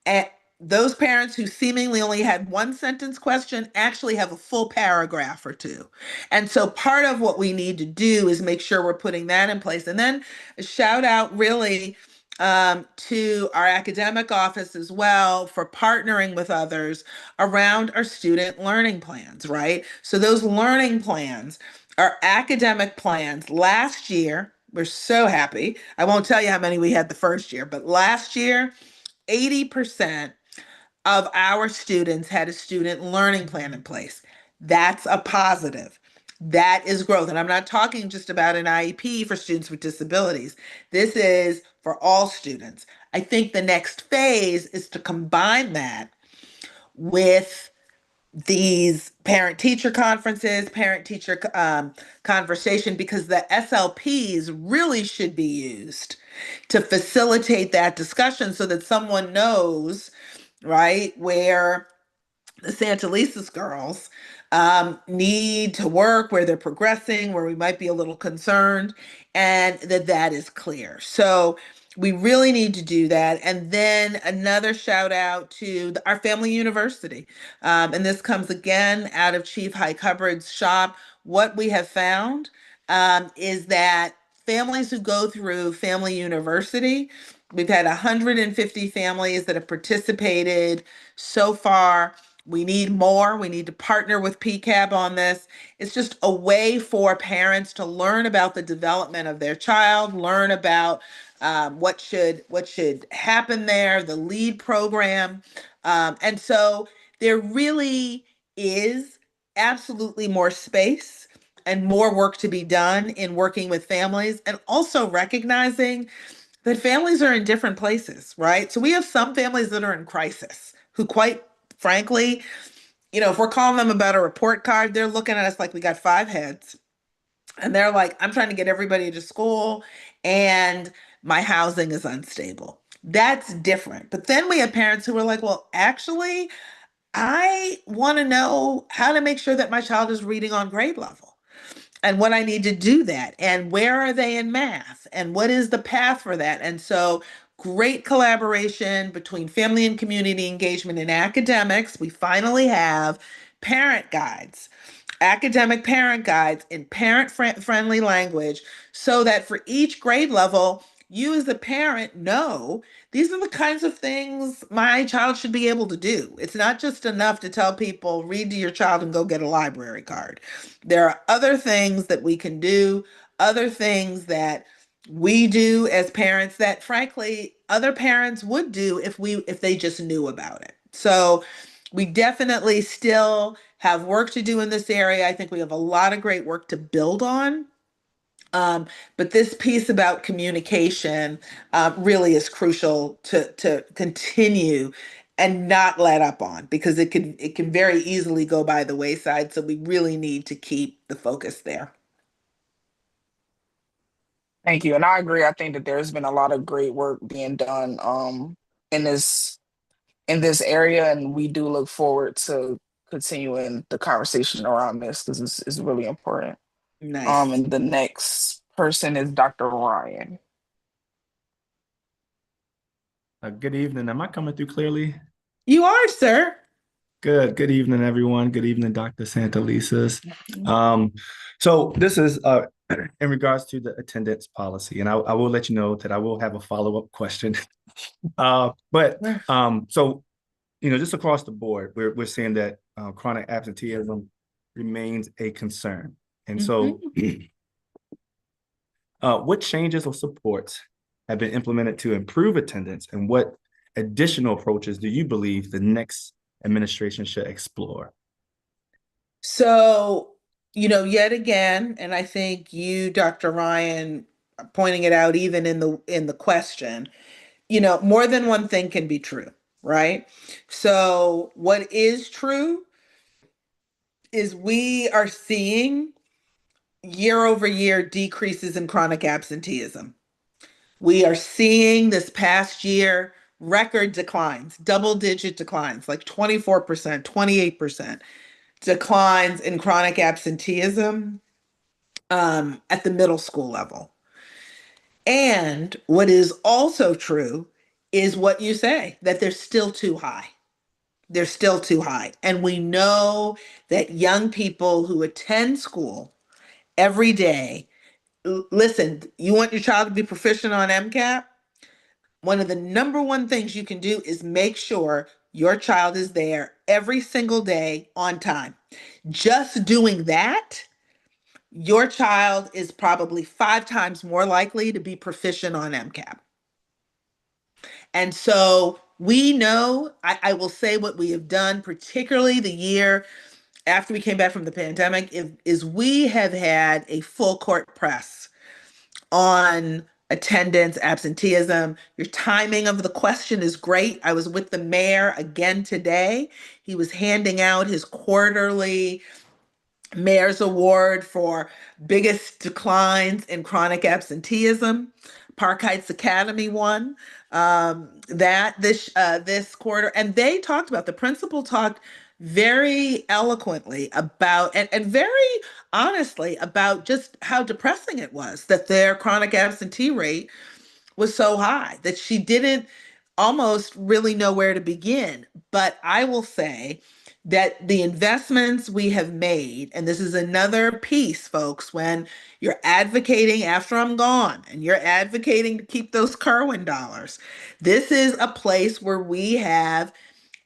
and those parents who seemingly only had one sentence question actually have a full paragraph or two. And so part of what we need to do is make sure we're putting that in place. And then a shout out really to our academic office as well for partnering with others around our student learning plans, right? So those learning plans are academic plans. Last year, we're so happy. I won't tell you how many we had the first year, but last year, 80% of our students had a student learning plan in place. That's a positive. That is growth. And I'm not talking just about an IEP for students with disabilities. This is for all students. I think the next phase is to combine that with these parent teacher conferences, parent teacher conversation, because the SLPs really should be used to facilitate that discussion so that someone knows, right, where the Santa Lisa's girls need to work, where they're progressing, where we might be a little concerned, and that is clear. So we really need to do that. And then another shout out to our family university. And this comes again out of Chief High Cupboard's shop. What we have found is that families who go through family university, we've had 150 families that have participated so far. We need more. We need to partner with PCAB on this. It's just a way for parents to learn about the development of their child, learn about what should happen there, the LEAD program. And so there really is absolutely more space and more work to be done in working with families, and also recognizing that families are in different places, right? So we have some families that are in crisis who, quite frankly, if we're calling them about a report card, they're looking at us like we got five heads. And they're like, I'm trying to get everybody to school and my housing is unstable. That's different. But then we have parents who are like, well, actually, I want to know how to make sure that my child is reading on grade level and what I need to do that, and where are they in math, and what is the path for that. And so great collaboration between family and community engagement and academics. We finally have parent guides, academic parent guides in parent friendly language, so that for each grade level, you as a parent know these are the kinds of things my child should be able to do. It's not just enough to tell people, read to your child and go get a library card. There are other things that we can do, other things that we do as parents that frankly other parents would do if they just knew about it. So we definitely still have work to do in this area. I think we have a lot of great work to build on. But this piece about communication really is crucial to continue and not let up on, because it can very easily go by the wayside. So we really need to keep the focus there. Thank you. And I agree. I think that there's been a lot of great work being done in this area, and we do look forward to continuing the conversation around this because it's really important. Nice. And the next person is Dr. Ryan. Good evening. Am I coming through clearly? You are, sir. Good. Good evening, everyone. Good evening, Dr. Santalisas. So this is in regards to the attendance policy, and I will let you know that I will have a follow-up question. So just across the board, we're seeing that chronic absenteeism remains a concern, and so what changes or supports have been implemented to improve attendance, and what additional approaches do you believe the next administration should explore? So, yet again, and I think you, Dr. Ryan, pointing it out even in the question, more than one thing can be true, right? So what is true is we are seeing year over year decreases in chronic absenteeism. We are seeing this past year record declines, double-digit declines, like 24%, 28% declines in chronic absenteeism at the middle school level. And what is also true is what you say, that they're still too high. They're still too high. And we know that young people who attend school every day, listen, you want your child to be proficient on MCAT? One of the number one things you can do is make sure your child is there every single day on time. Just doing that, your child is probably 5 times more likely to be proficient on MCAT. And so we know, I will say what we have done, particularly the year after we came back from the pandemic, is we have had a full court press on attendance, absenteeism. Your timing of the question is great. I was with the mayor again today. He was handing out his quarterly Mayor's Award for biggest declines in chronic absenteeism. Park Heights Academy won that this quarter, and they talked about, the principal talked very eloquently about and very honestly about just how depressing it was that their chronic absentee rate was so high, that she didn't almost really know where to begin. But I will say that the investments we have made, and this is another piece, folks, when you're advocating after I'm gone and you're advocating to keep those Kerwin dollars, this is a place where we have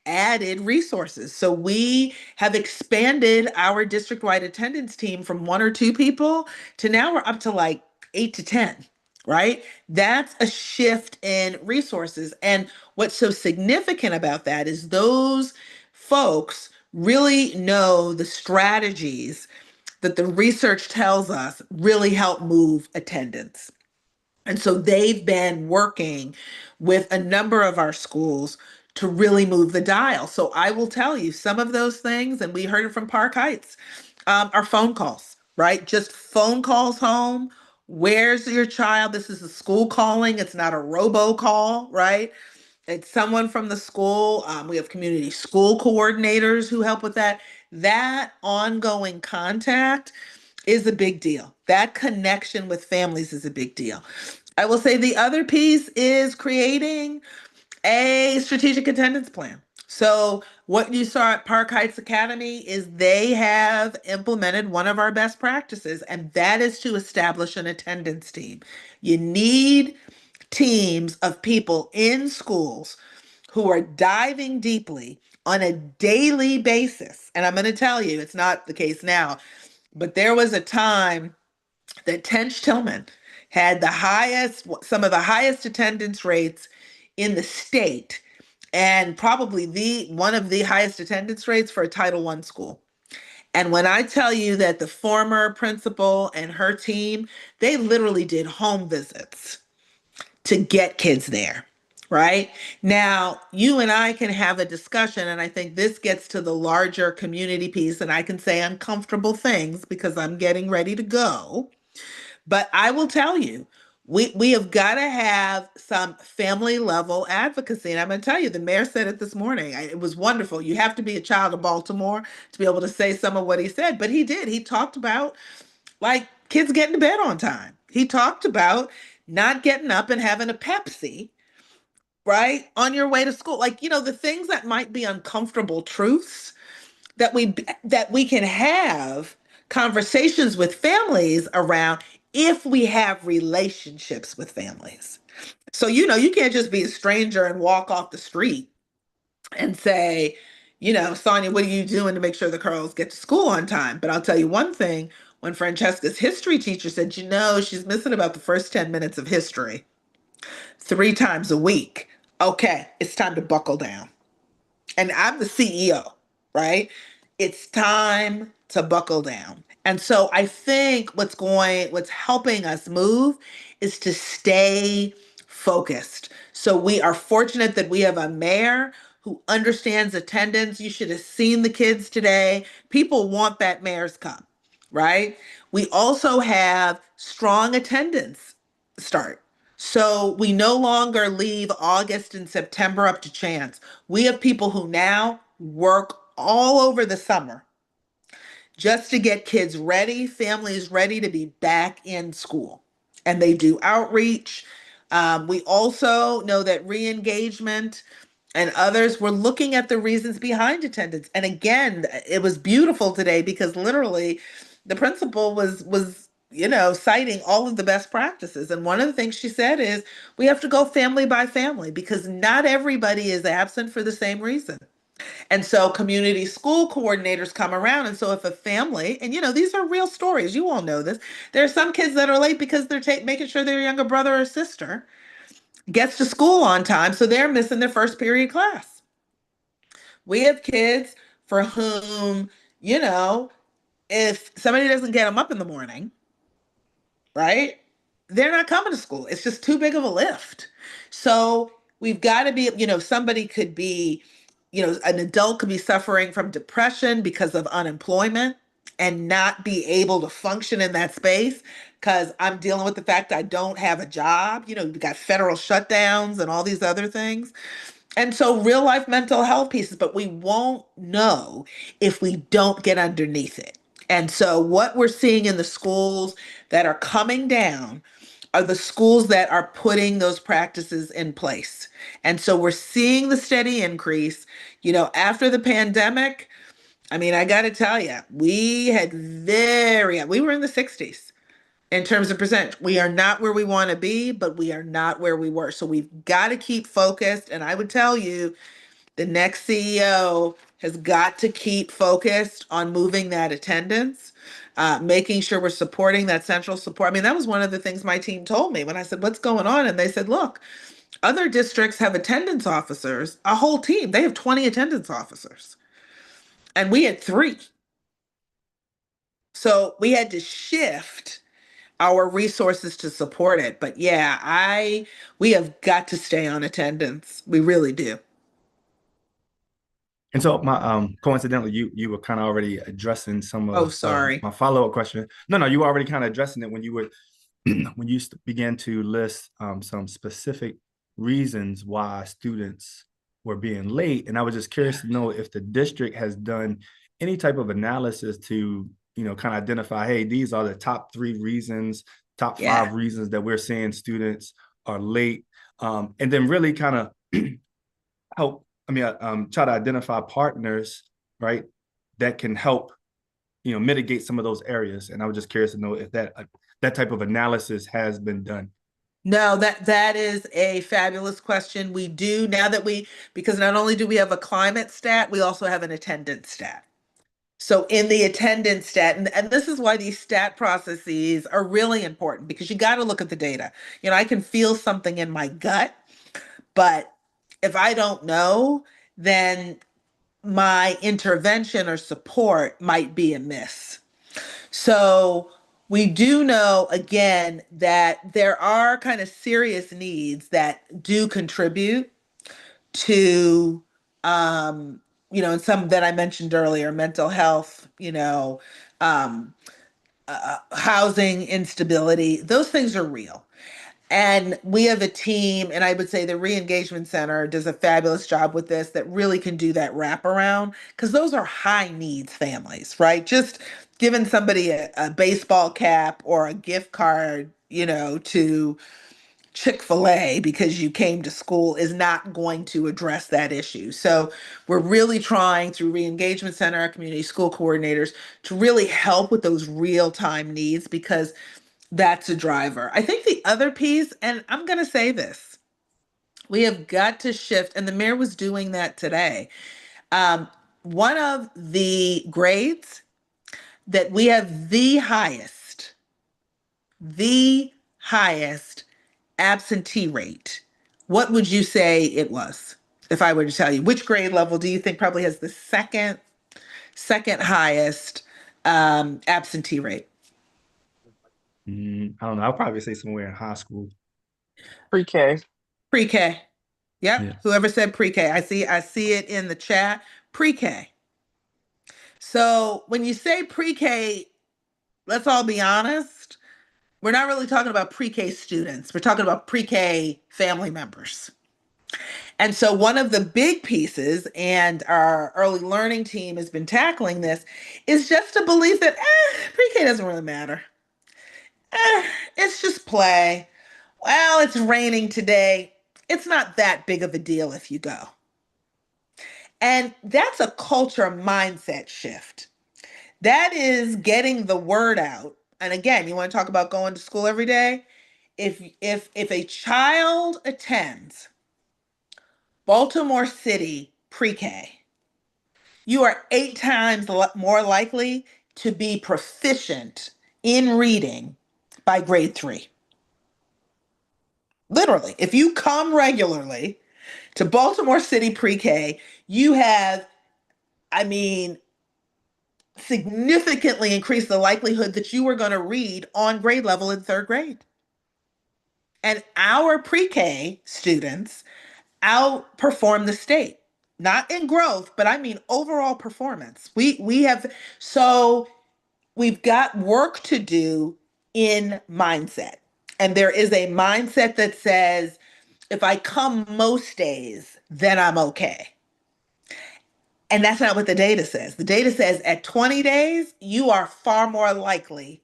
added resources. So we have expanded our district-wide attendance team from 1 or 2 people to now we're up to like 8 to 10, right? That's a shift in resources. And what's so significant about that is those folks really know the strategies that the research tells us really help move attendance. And so they've been working with a number of our schools to really move the dial. So I will tell you some of those things, and we heard it from Park Heights, are phone calls, right? Just phone calls home. Where's your child? This is a school calling. It's not a robocall, right? It's someone from the school. We have community school coordinators who help with that. That ongoing contact is a big deal. That connection with families is a big deal. I will say the other piece is creating a strategic attendance plan. So what you saw at Park Heights Academy is they have implemented one of our best practices, and that is to establish an attendance team. You need teams of people in schools who are diving deeply on a daily basis. And I'm going to tell you, it's not the case now, but there was a time that Tench Tillman had some of the highest attendance rates in the state, and probably one of the highest attendance rates for a Title I school. And when I tell you that the former principal and her team, they literally did home visits to get kids there. Right? Now, you and I can have a discussion, and I think this gets to the larger community piece, and I can say uncomfortable things because I'm getting ready to go. But I will tell you, we have got to have some family level advocacy. And I'm going to tell you, the mayor said it this morning. It was wonderful. You have to be a child of Baltimore to be able to say some of what he said. But he did. He talked about like kids getting to bed on time. He talked about not getting up and having a Pepsi, right, on your way to school. Like, the things that might be uncomfortable truths that we can have conversations with families around if we have relationships with families. So, you can't just be a stranger and walk off the street and say, Sonia, what are you doing to make sure the girls get to school on time? But I'll tell you one thing, when Francesca's history teacher said, she's missing about the first 10 minutes of history 3 times a week. Okay, it's time to buckle down. And I'm the CEO, right? It's time to buckle down. And so I think what's helping us move is to stay focused. So we are fortunate that we have a mayor who understands attendance. You should have seen the kids today. People want that mayor's cup, right? We also have strong attendance start. So we no longer leave August and September up to chance. We have people who now work all over the summer just to get kids ready, families ready to be back in school. And they do outreach. We also know that re-engagement and others were looking at the reasons behind attendance. And again, it was beautiful today because literally the principal was citing all of the best practices. And one of the things she said is we have to go family by family because not everybody is absent for the same reason. And so community school coordinators come around. And so if a family, and these are real stories, you all know this, there are some kids that are late because they're making sure their younger brother or sister gets to school on time. So they're missing their first period class. We have kids for whom, if somebody doesn't get them up in the morning, right? They're not coming to school. It's just too big of a lift. So we've got to be, somebody could be, an adult could be suffering from depression because of unemployment and not be able to function in that space because I'm dealing with the fact I don't have a job. You've got federal shutdowns and all these other things. And so real life mental health pieces, but we won't know if we don't get underneath it. And so what we're seeing in the schools that are coming down are the schools that are putting those practices in place. And so we're seeing the steady increase. After the pandemic, I mean, I got to tell you, we were in the 60s in terms of percent. We are not where we want to be, but we are not where we were. So we've got to keep focused. And I would tell you, the next CEO has got to keep focused on moving that attendance, making sure we're supporting that central support. I mean, that was one of the things my team told me when I said, what's going on? And they said, look, other districts have attendance officers, a whole team. They have 20 attendance officers. And we had 3. So we had to shift our resources to support it. But yeah, we have got to stay on attendance. We really do. And so my coincidentally, you were kind of already addressing some of sorry. my follow-up question. No, you were already kind of addressing it when you were when you began to list some specific reasons why students were being late. And I was just curious to know if the district has done any type of analysis to, kind of identify, hey, these are the top 3 reasons, top 5 reasons that we're seeing students are late. And then really kind of help, try to identify partners, right, that can help, mitigate some of those areas. And I was just curious to know if that type of analysis has been done. No, that is a fabulous question. We do now because not only do we have a climate stat, we also have an attendance stat. So in the attendance stat, and this is why these stat processes are really important because you got to look at the data. I can feel something in my gut, but if I don't know, then my intervention or support might be amiss. So we do know, again, that there are kind of serious needs that do contribute to, and some that I mentioned earlier, mental health, housing instability, those things are real. And we have a team, and I would say the Re-Engagement Center does a fabulous job with this that really can do that wraparound because those are high needs families, right? Just giving somebody a baseball cap or a gift card, to Chick-fil-A because you came to school is not going to address that issue. So we're really trying through Re-Engagement Center, our community school coordinators, to really help with those real-time needs because that's a driver. I think the other piece, and I'm going to say this, we have got to shift, and the mayor was doing that today. One of the grades that we have the highest absentee rate. What would you say it was? If I were to tell you, which grade level do you think probably has the second highest absentee rate? I don't know. I'll probably say somewhere in high school. Pre-K. Pre-K. Yep. Yeah. Whoever said pre-K. I see it in the chat. Pre-K. So when you say pre-K, let's all be honest, we're not really talking about pre-K students. We're talking about pre-K family members. And so one of the big pieces, and our early learning team has been tackling this, is just a belief that pre-K doesn't really matter. It's just play. Well, it's raining today. It's not that big of a deal if you go. And that's a culture mindset shift. That is getting the word out. And again, you want to talk about going to school every day? If a child attends Baltimore City pre-K, you are 8 times more likely to be proficient in reading by grade 3. Literally, if you come regularly to Baltimore City pre-K, you have, I mean, significantly increased the likelihood that you are going to read on grade level in 3rd grade. And our pre-K students outperform the state, not in growth, but I mean overall performance. So we've got work to do in mindset. And there is a mindset that says, if I come most days, then I'm okay. And that's not what the data says. The data says at 20 days, you are far more likely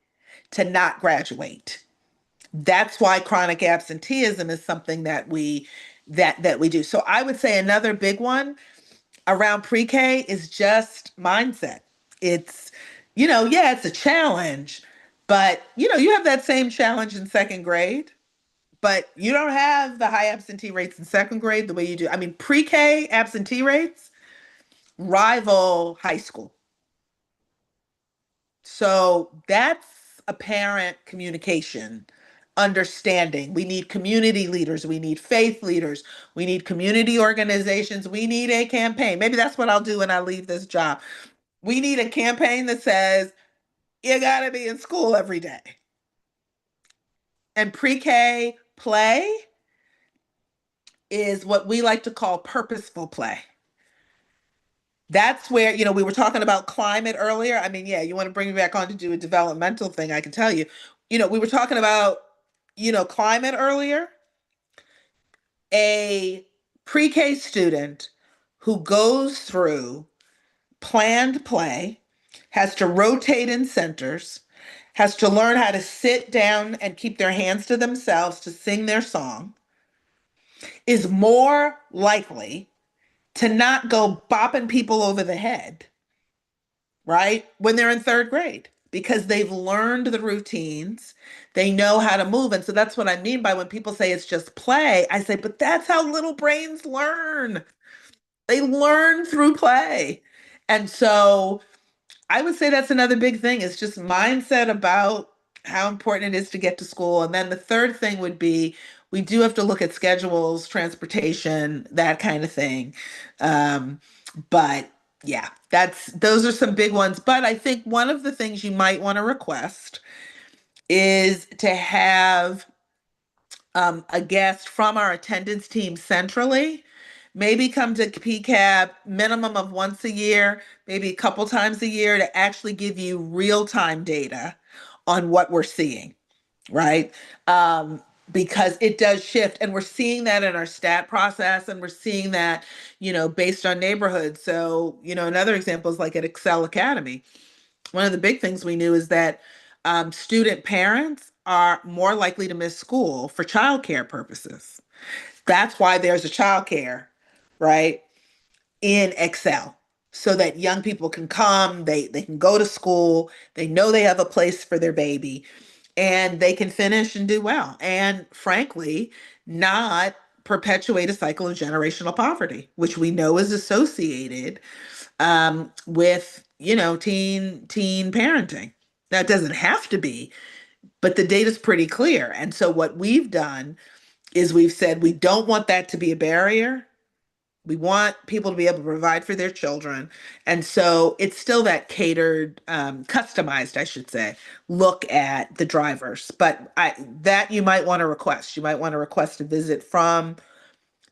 to not graduate. That's why chronic absenteeism is something that we do. So I would say another big one around pre-K is just mindset. It's, yeah, it's a challenge, but you have that same challenge in 2nd grade, but you don't have the high absentee rates in 2nd grade the way you do. I mean, pre-K absentee rates rival high school. So that's apparent communication, understanding. We need community leaders. We need faith leaders. We need community organizations. We need a campaign. Maybe that's what I'll do when I leave this job. We need a campaign that says, you got to be in school every day. And pre-K play is what we like to call purposeful play. That's where, we were talking about climate earlier. I mean, yeah, you want to bring me back on to do a developmental thing, I can tell you. We were talking about, climate earlier. A pre-K student who goes through planned play has to rotate in centers, has to learn how to sit down and keep their hands to themselves to sing their song, is more likely to not go bopping people over the head, right? When they're in 3rd grade, because they've learned the routines, they know how to move. And so that's what I mean by when people say it's just play, I say, but that's how little brains learn. They learn through play. And so I would say that's another big thing. It's just mindset about how important it is to get to school. And then the third thing would be, we do have to look at schedules, transportation, that kind of thing. But yeah, those are some big ones. But I think one of the things you might want to request is to have a guest from our attendance team centrally, maybe come to PCAB minimum of once a year, maybe a couple times a year, to actually give you real-time data on what we're seeing, right? Because it does shift, and we're seeing that in our stat process, and we're seeing that, based on neighborhoods. So, another example is like at Excel Academy. One of the big things we knew is that student parents are more likely to miss school for childcare purposes. That's why there's a childcare, right, in Excel, so that young people can come, they can go to school, they know they have a place for their baby, and they can finish and do well. And frankly, not perpetuate a cycle of generational poverty, which we know is associated with, teen parenting. That doesn't have to be, but the data's pretty clear. And so what we've done is we've said we don't want that to be a barrier. We want people to be able to provide for their children. And so it's still that catered, customized, I should say, look at the drivers. But that you might want to request. You might want to request a visit from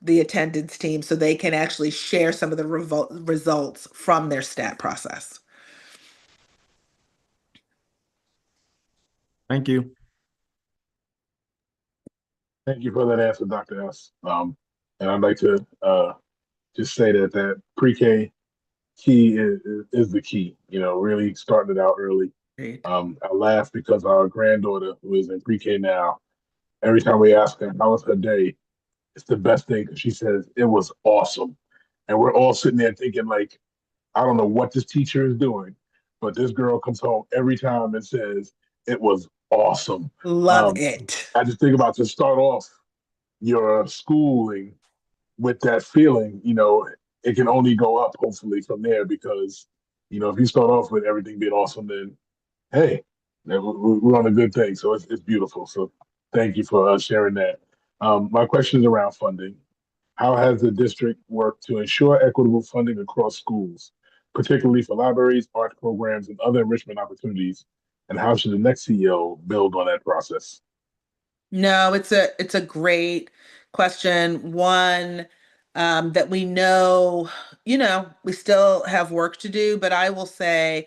the attendance team so they can actually share some of the results from their stat process. Thank you. Thank you for that answer, Dr. S. And I'd like to just say that pre-K key is the key. Really starting it out early. Great. I laugh because our granddaughter, who is in pre-K now, every time we ask her how was her day, it's the best thing because she says it was awesome, and we're all sitting there thinking like, I don't know what this teacher is doing, but this girl comes home every time and says it was awesome. Love it. I just think about to start off your schooling with that feeling, it can only go up hopefully from there because, if you start off with everything being awesome, then hey, we're on a good thing. So it's beautiful. So thank you for sharing that. My question is around funding. How has the district worked to ensure equitable funding across schools, particularly for libraries, art programs, and other enrichment opportunities? And how should the next CEO build on that process? No, it's a great question. One that we know, we still have work to do, but I will say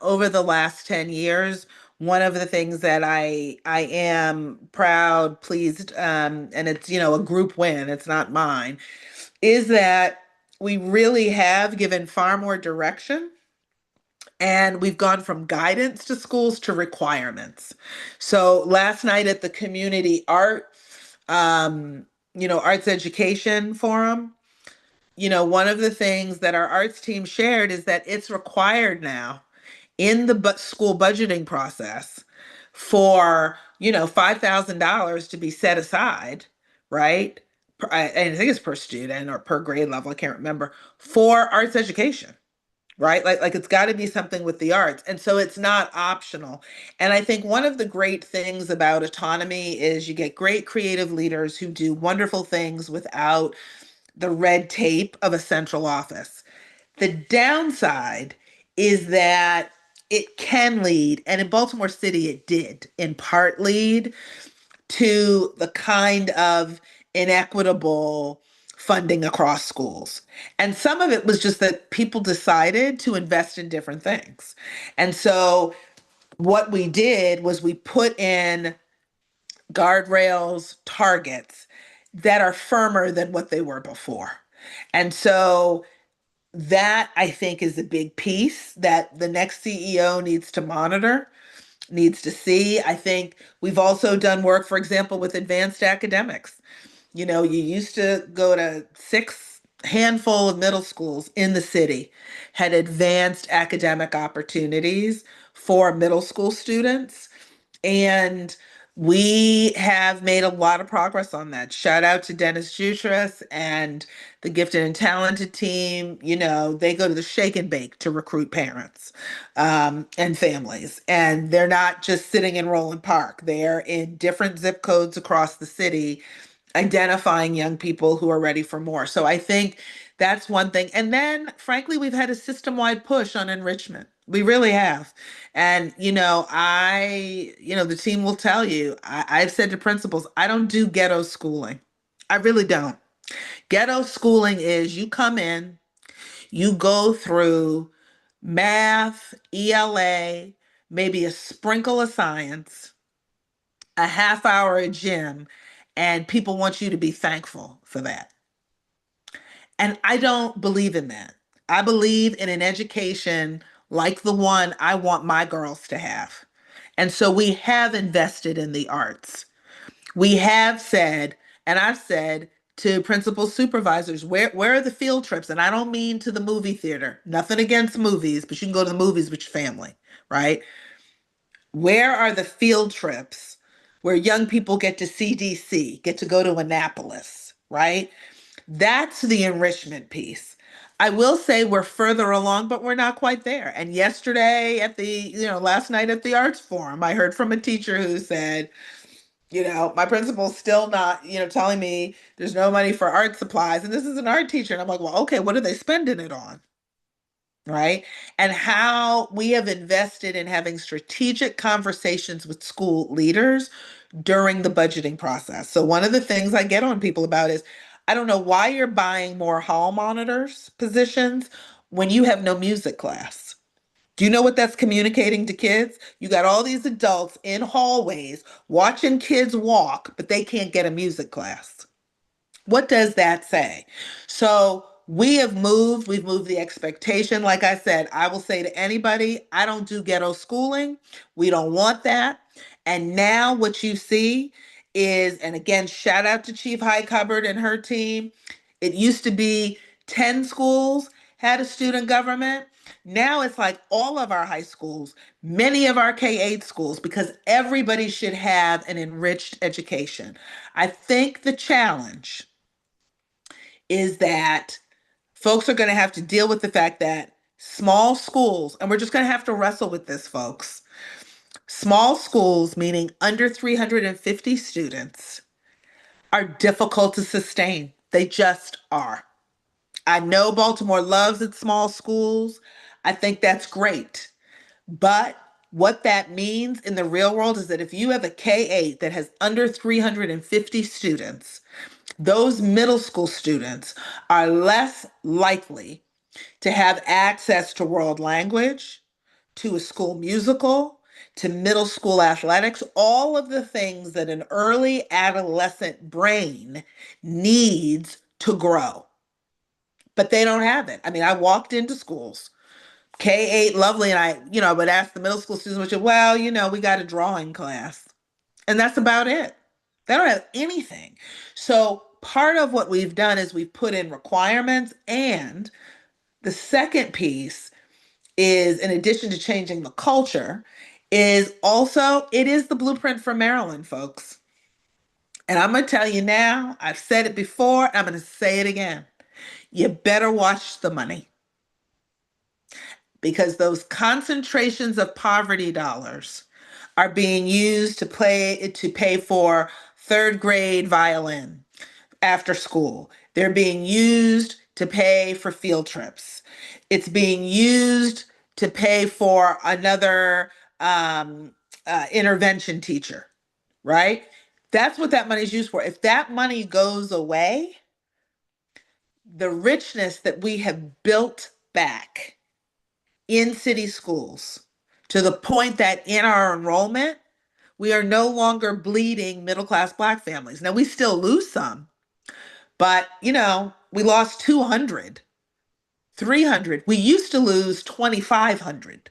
over the last 10 years, one of the things that I am proud, pleased, and it's, a group win, it's not mine, is that we really have given far more direction and we've gone from guidance to schools to requirements. So last night at the community art, arts education forum, one of the things that our arts team shared is that it's required now in the school budgeting process for, $5,000 to be set aside, right? I think it's per student or per grade level, I can't remember, for arts education, right? Like it's got to be something with the arts. And so it's not optional. And I think one of the great things about autonomy is you get great creative leaders who do wonderful things without the red tape of a central office. The downside is that it can lead, and in Baltimore City it did in part lead to the kind of inequitable funding across schools. And some of it was just that people decided to invest in different things. And so what we did was we put in guardrails, targets that are firmer than what they were before. And so that I think is a big piece that the next CEO needs to monitor, needs to see. I think we've also done work, for example, with advanced academics. You used to go to six handful of middle schools in the city, had advanced academic opportunities for middle school students. And we have made a lot of progress on that. Shout out to Dennis Jutras and the gifted and talented team. They go to the shake and bake to recruit parents and families. And they're not just sitting in Roland Park. They're in different zip codes across the city, identifying young people who are ready for more. So I think that's one thing. And then, frankly, we've had a system-wide push on enrichment. We really have. And, the team will tell you, I've said to principals, I don't do ghetto schooling. I really don't. Ghetto schooling is you come in, you go through math, ELA, maybe a sprinkle of science, a half hour of gym, and people want you to be thankful for that. And I don't believe in that. I believe in an education like the one I want my girls to have. And so we have invested in the arts. We have said, and I've said to principal supervisors, where are the field trips? And I don't mean to the movie theater. Nothing against movies, but you can go to the movies with your family, right? Where are the field trips where young people get to see DC, get to go to Annapolis, right? That's the enrichment piece. I will say we're further along, but we're not quite there. And yesterday last night at the Arts Forum, I heard from a teacher who said, My principal's still not, telling me there's no money for art supplies. And this is an art teacher. And I'm like, well, okay, what are they spending it on? Right? And how we have invested in having strategic conversations with school leaders during the budgeting process. So one of the things I get on people about is, I don't know why you're buying more hall monitors positions when you have no music class. Do you know what that's communicating to kids? You got all these adults in hallways watching kids walk, but they can't get a music class. What does that say? So we've moved the expectation. Like I said, I will say to anybody, I don't do ghetto schooling. We don't want that. And now what you see is, and again, shout out to Chief High Cupboard and her team. It used to be 10 schools had a student government. Now it's like all of our high schools, many of our K-8 schools, because everybody should have an enriched education. I think the challenge is that folks are going to have to deal with the fact that small schools, and we're just going to have to wrestle with this, folks. Small schools, meaning under 350 students, are difficult to sustain. They just are. I know Baltimore loves its small schools. I think that's great. But what that means in the real world is that if you have a K-8 that has under 350 students, those middle school students are less likely to have access to world language, to a school musical, to middle school athletics, all of the things that an early adolescent brain needs to grow. But they don't have it. I mean, I walked into schools, K-8, lovely, and I would ask the middle school students, which, well, we got a drawing class. And that's about it. They don't have anything. So part of what we've done is we've put in requirements. And the second piece is, in addition to changing the culture, is also, it is the blueprint for Maryland, folks. And I'm going to tell you now, I've said it before, I'm going to say it again. You better watch the money. Because those concentrations of poverty dollars are being used to pay for third grade violin after school. They're being used to pay for field trips. It's being used to pay for another intervention teacher, right? That's what that money is used for. If that money goes away, the richness that we have built back in city schools, to the point that in our enrollment, we are no longer bleeding middle-class Black families. Now, we still lose some, but, we lost 200, 300. We used to lose 2,500.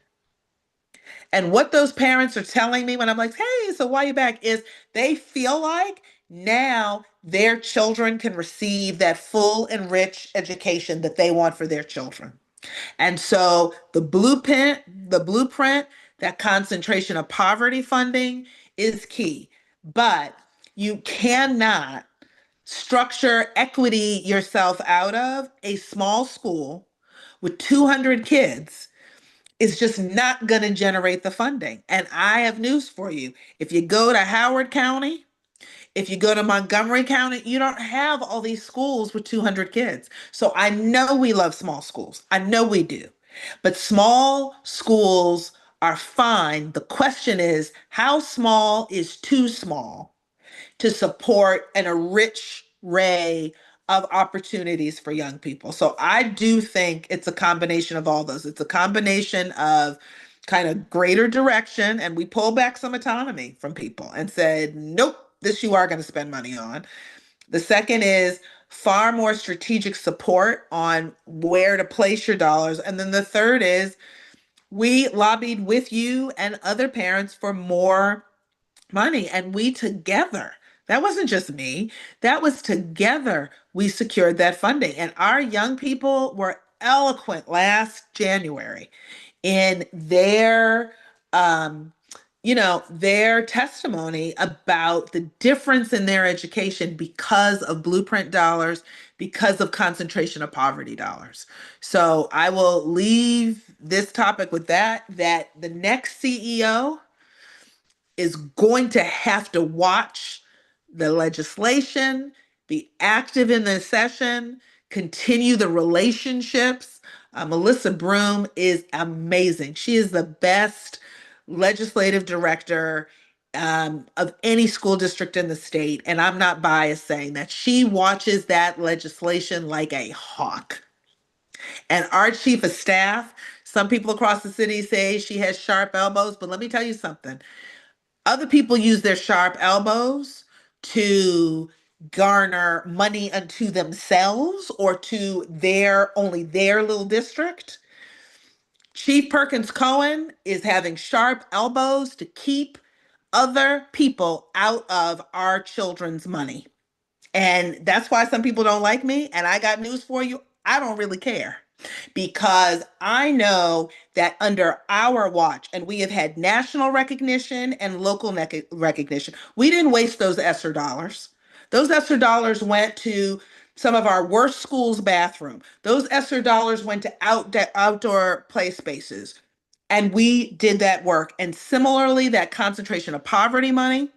And what those parents are telling me when I'm like, hey, so why are you back, is they feel like now their children can receive that full and rich education that they want for their children. And so the blueprint, that concentration of poverty funding is key. But you cannot structure equity yourself out of a small school with 200 kids is just not going to generate the funding. And I have news for you. If you go to Howard County, if you go to Montgomery County, you don't have all these schools with 200 kids. So I know we love small schools. I know we do. But small schools are fine. The question is, how small is too small to support a rich array of opportunities for young people? So I do think it's a combination of all those. It's a combination of kind of greater direction, and we pull back some autonomy from people and said, nope, this you are going to spend money on. The second is far more strategic support on where to place your dollars. And then the third is we lobbied with you and other parents for more money, and we together, that wasn't just me, that was together, we secured that funding. And our young people were eloquent last January in their their testimony about the difference in their education because of blueprint dollars, because of concentration of poverty dollars. So I will leave this topic with that the next CEO is going to have to watch the legislation, be active in the session, continue the relationships. Melissa Broom is amazing. She is the best legislative director of any school district in the state. And I'm not biased saying that. She watches that legislation like a hawk. And our chief of staff, some people across the city say she has sharp elbows, but let me tell you something. Other people use their sharp elbows to garner money unto themselves or to only their little district. Chief Perkins Cohen is having sharp elbows to keep other people out of our children's money. And that's why some people don't like me. And I got news for you. I don't really care, because I know that under our watch, and we have had national recognition and local recognition, we didn't waste those ESSER dollars. Those ESSER dollars went to some of our worst schools' bathroom. Those ESSER dollars went to outdoor play spaces. And we did that work. And similarly, that concentration of poverty money,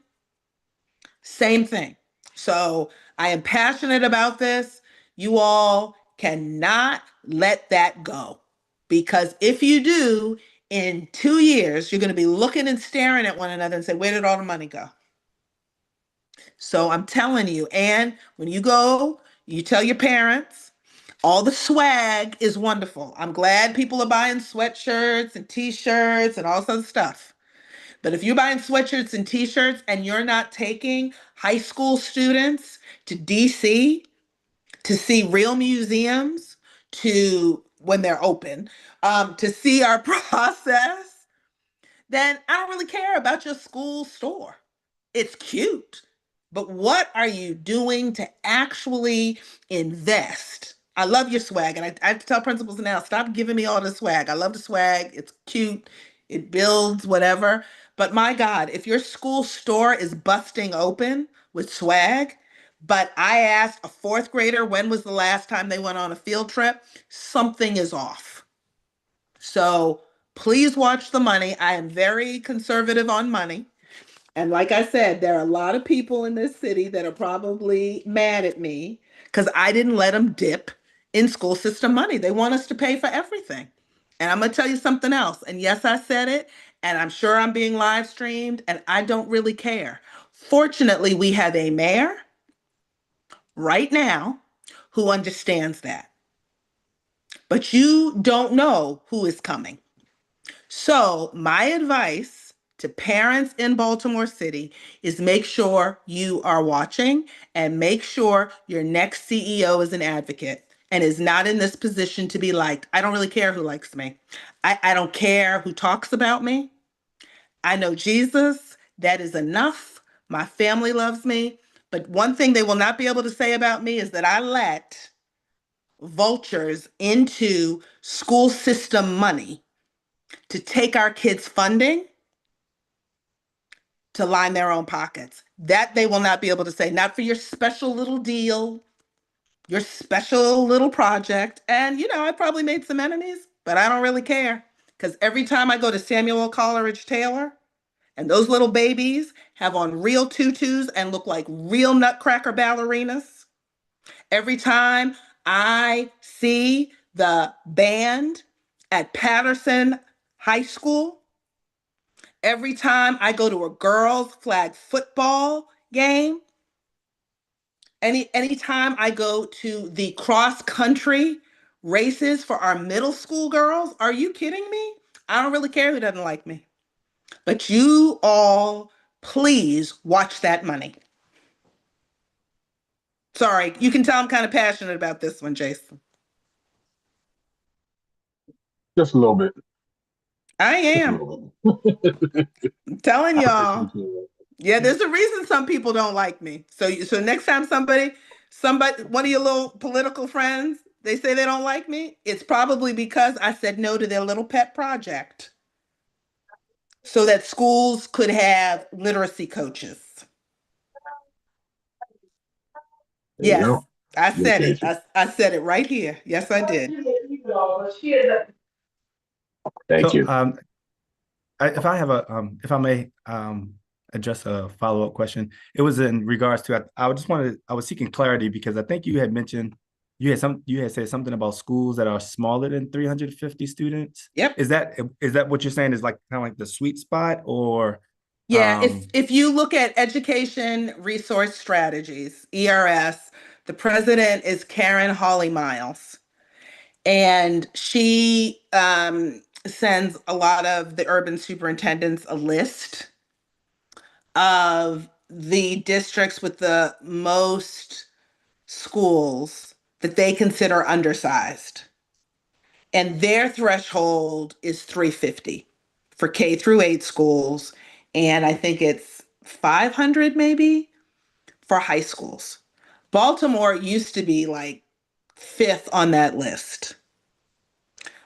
same thing. So I am passionate about this. You all cannot let that go, because if you do, in 2 years, you're going to be looking and staring at one another and say, where did all the money go? So I'm telling you, and when you go, you tell your parents, all the swag is wonderful. I'm glad people are buying sweatshirts and t-shirts and all sorts of stuff. But if you're buying sweatshirts and t-shirts and you're not taking high school students to DC to see real museums, to when they're open, to see our process, then I don't really care about your school store. It's cute, but what are you doing to actually invest? I love your swag, and I have to tell principals now, stop giving me all the swag. I love the swag. It's cute. It builds whatever. But my God, if your school store is busting open with swag, but I asked a fourth grader when was the last time they went on a field trip, something is off. So please watch the money. I am very conservative on money. And like I said, there are a lot of people in this city that are probably mad at me because I didn't let them dip in school system money. They want us to pay for everything. And I'm going to tell you something else. And yes, I said it, and I'm sure I'm being live streamed, and I don't really care. Fortunately, we have a mayor right now who understands that. But you don't know who is coming. So my advice to parents in Baltimore City is make sure you are watching and make sure your next CEO is an advocate and is not in this position to be liked. I don't really care who likes me. I don't care who talks about me. I know Jesus. That is enough. My family loves me. But one thing they will not be able to say about me is that I let vultures into school system money to take our kids' funding to line their own pockets. That they will not be able to say, not for your special little deal, your special little project. And, I probably made some enemies, but I don't really care. Because every time I go to Samuel Coleridge Taylor, and those little babies have on real tutus and look like real nutcracker ballerinas, every time I see the band at Patterson High School, every time I go to a girls' flag football game, anytime I go to the cross country races for our middle school girls, are you kidding me? I don't really care who doesn't like me. But you all, please watch that money. Sorry, you can tell I'm kind of passionate about this one, Jason. Just a little bit. I Just a am. little bit. I'm telling I y'all. appreciate it. Yeah, there's a reason some people don't like me. So next time somebody, one of your little political friends, they say they don't like me, it's probably because I said no to their little pet project so that schools could have literacy coaches. There you Yes, go. I Good said it. catch. I said it right here. Yes, I did. Thank So, you. if I may, address a follow-up question. It was in regards to, I was seeking clarity because I think you had mentioned, you had said something about schools that are smaller than 350 students. Yep. Is that what you're saying is like kind of like the sweet spot, or? Yeah, if you look at Education Resource Strategies, ERS, the president is Karen Hawley Miles. And she sends a lot of the urban superintendents a list of the districts with the most schools that they consider undersized. And their threshold is 350 for K through 8 schools. And I think it's 500 maybe for high schools. Baltimore used to be like 5th on that list.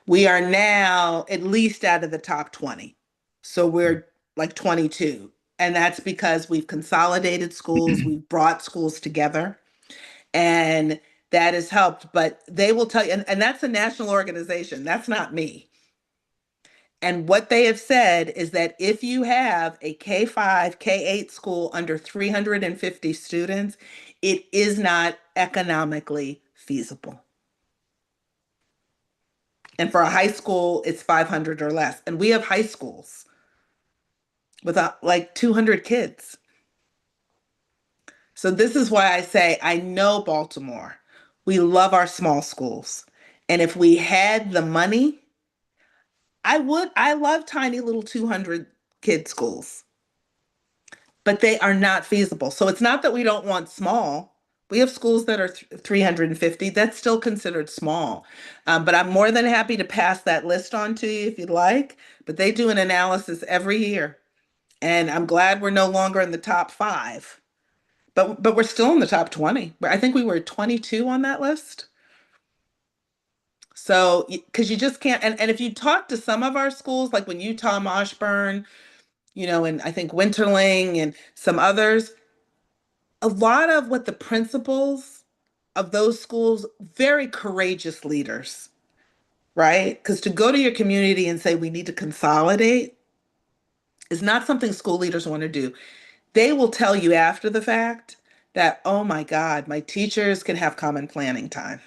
We are now at least out of the top 20. So we're like 22. And that's because we've consolidated schools, we've brought schools together, and that has helped. But they will tell you, and that's a national organization, that's not me. And what they have said is that if you have a K-5, K-8 school under 350 students, it is not economically feasible. And for a high school, it's 500 or less. And we have high schools with like 200 kids. So this is why I say, I know Baltimore. We love our small schools. And if we had the money, I love tiny little 200 kid schools, but they are not feasible. So it's not that we don't want small. We have schools that are 350. That's still considered small. But I'm more than happy to pass that list on to you if you'd like. But they do an analysis every year. And I'm glad we're no longer in the top 5. But we're still in the top 20. I think we were 22 on that list. So, because you just can't, and if you talk to some of our schools, like when Utah Moshburn, and I think Winterling and some others, a lot of what the principals of those schools, very courageous leaders, right? Because to go to your community and say, we need to consolidate is not something school leaders want to do. They will tell you after the fact that, oh my God, my teachers can have common planning time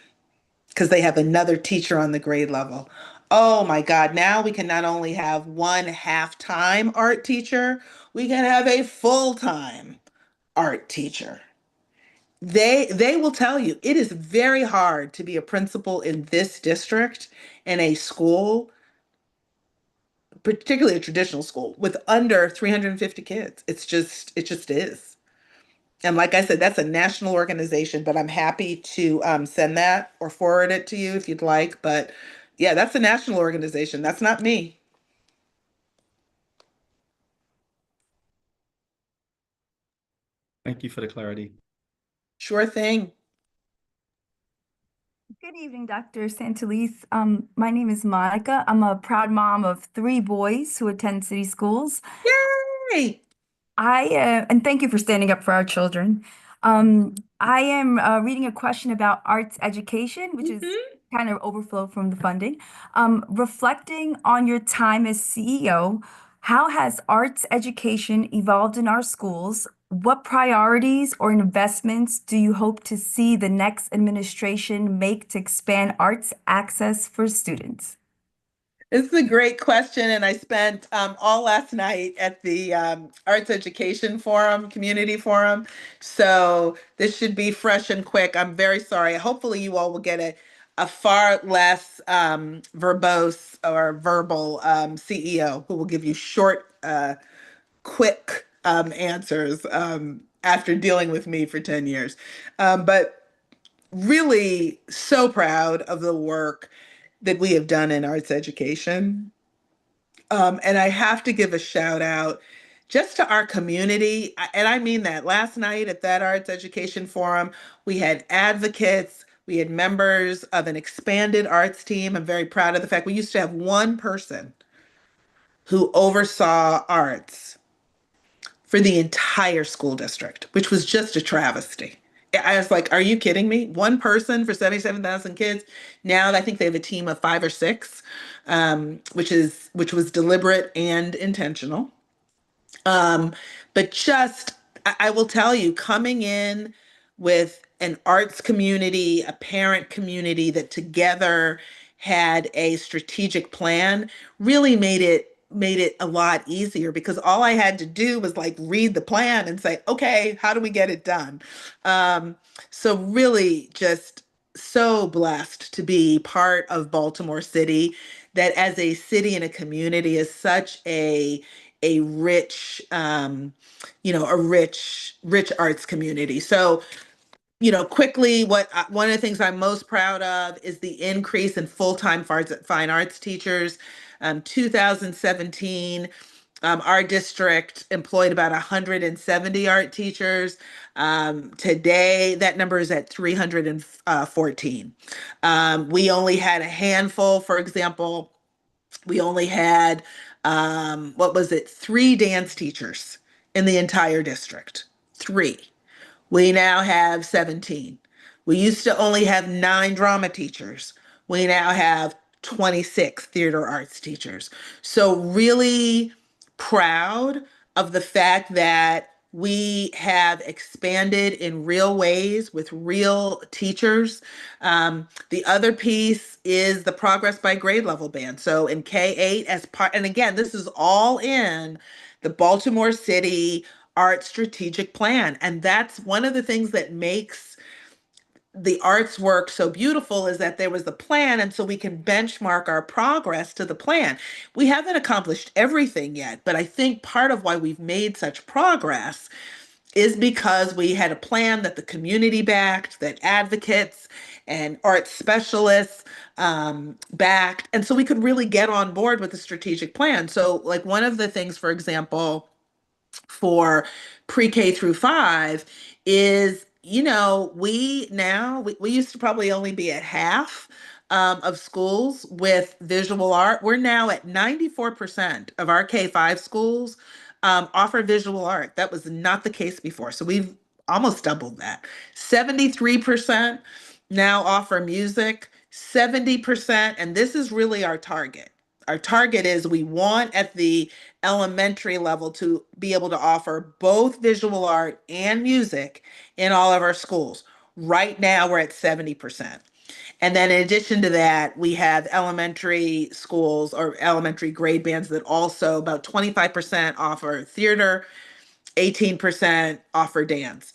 because they have another teacher on the grade level. Oh my God, now we can not only have one half-time art teacher, we can have a full-time art teacher. They will tell you it is very hard to be a principal in this district in a school, particularly a traditional school, with under 350 kids. It just is. And like I said, that's a national organization, but I'm happy to send that or forward it to you if you'd like. But yeah, that's a national organization. That's not me. Thank you for the clarity. Sure thing. Good evening, Dr. Santalise. My name is Monica. I'm a proud mom of 3 boys who attend city schools. Yay! And thank you for standing up for our children. I am reading a question about arts education, which is kind of overflow from the funding. Reflecting on your time as CEO, how has arts education evolved in our schools? What priorities or investments do you hope to see the next administration make to expand arts access for students? This is a great question, and I spent all last night at the Arts Education Forum, Community Forum. So this should be fresh and quick. I'm very sorry. Hopefully you all will get a far less verbose or verbal CEO who will give you short, quick answers after dealing with me for 10 years. But really so proud of the work that we have done in arts education. And I have to give a shout out just to our community. And I mean that. Last night at that Arts Education Forum, we had advocates, we had members of an expanded arts team. I'm very proud of the fact we used to have one person who oversaw arts for the entire school district, which was just a travesty. I was like, are you kidding me? One person for 77,000 kids. Now I think they have a team of 5 or 6, which was deliberate and intentional. But just, I will tell you, coming in with an arts community, a parent community that together had a strategic plan really made it a lot easier, because all I had to do was like read the plan and say, okay, how do we get it done? Um, so really just so blessed to be part of Baltimore City, that as a city and a community is such a rich rich arts community. So quickly, one of the things I'm most proud of is the increase in full-time fine arts teachers. 2017, our district employed about 170 art teachers. Today, that number is at 314. We only had a handful. For example, we only had, what was it, 3 dance teachers in the entire district. 3. We now have 17. We used to only have 9 drama teachers. We now have 26 theater arts teachers. So really proud of the fact that we have expanded in real ways with real teachers. The other piece is the progress by grade level band. So in K-8, as part, and again, this is all in the Baltimore City Art Strategic Plan. And that's one of the things that makes the arts work so beautiful, is that there was the plan, and so we can benchmark our progress to the plan. We haven't accomplished everything yet, but I think part of why we've made such progress is because we had a plan that the community backed, that advocates and art specialists backed, and so we could really get on board with the strategic plan. So like one of the things, for example, for pre-K through 5 is, we used to probably only be at half of schools with visual art. We're now at 94% of our K-5 schools offer visual art. That was not the case before. So we've almost doubled that. 73% now offer music, 70%, and this is really our target. Our target is we want at the elementary level to be able to offer both visual art and music in all of our schools. Right now, we're at 70%. And then in addition to that, we have elementary schools or elementary grade bands that also about 25% offer theater, 18% offer dance.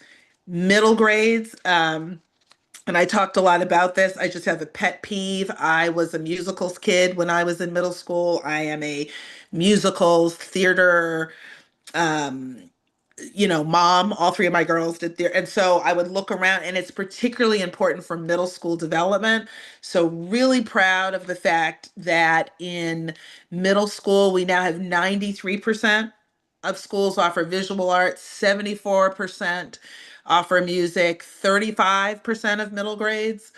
Middle grades, and I talked a lot about this. I just have a pet peeve. I was a musicals kid when I was in middle school. I am a musicals, theater, um, mom. All 3 of my girls did theater. And so I would look around, and it's particularly important for middle school development. So really proud of the fact that in middle school, we now have 93% of schools offer visual arts, 74% offer music, 35% of middle grades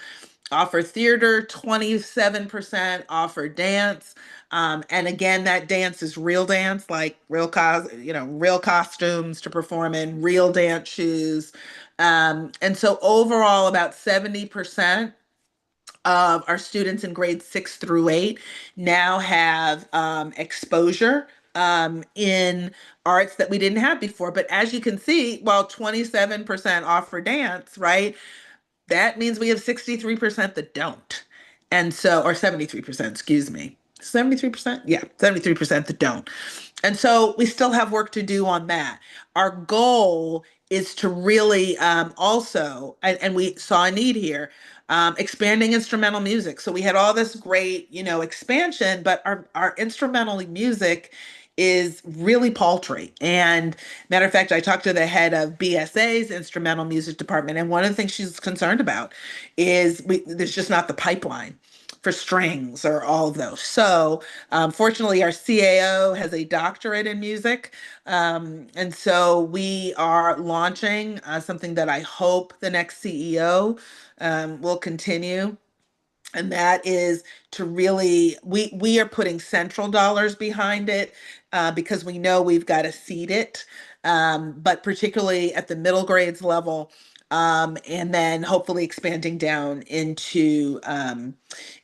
offer theater, 27% offer dance. And again, that dance is real dance, like real costumes to perform in, real dance shoes. And so overall, about 70% of our students in grades 6 through 8 now have exposure in arts that we didn't have before. But as you can see, while 27% offer dance, right? That means we have 63% that don't. And so, or 73%, excuse me. 73%? Yeah, 73% that don't. And so we still have work to do on that. Our goal is to really also, and we saw a need here, expanding instrumental music. So we had all this great, expansion, but our instrumental music is really paltry. And matter of fact, I talked to the head of BSA's instrumental music department, and one of the things she's concerned about is there's just not the pipeline for strings or all of those. So fortunately, our CAO has a doctorate in music. And so we are launching something that I hope the next CEO will continue. And that is to really, we are putting central dollars behind it because we know we've got to seed it, but particularly at the middle grades level, and then hopefully expanding down into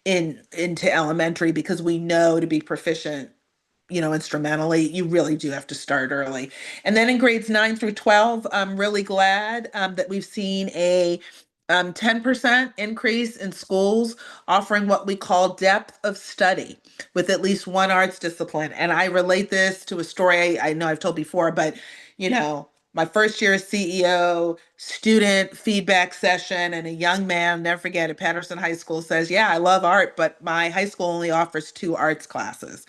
elementary, because we know to be proficient instrumentally, you really do have to start early. And then in grades 9 through 12, I'm really glad that we've seen a 10% increase in schools offering what we call depth of study with at least one arts discipline. And I relate this to a story I know I've told before, but my first year as CEO, student feedback session, and a young man, never forget, at Patterson High School says, "Yeah, I love art, but my high school only offers 2 arts classes."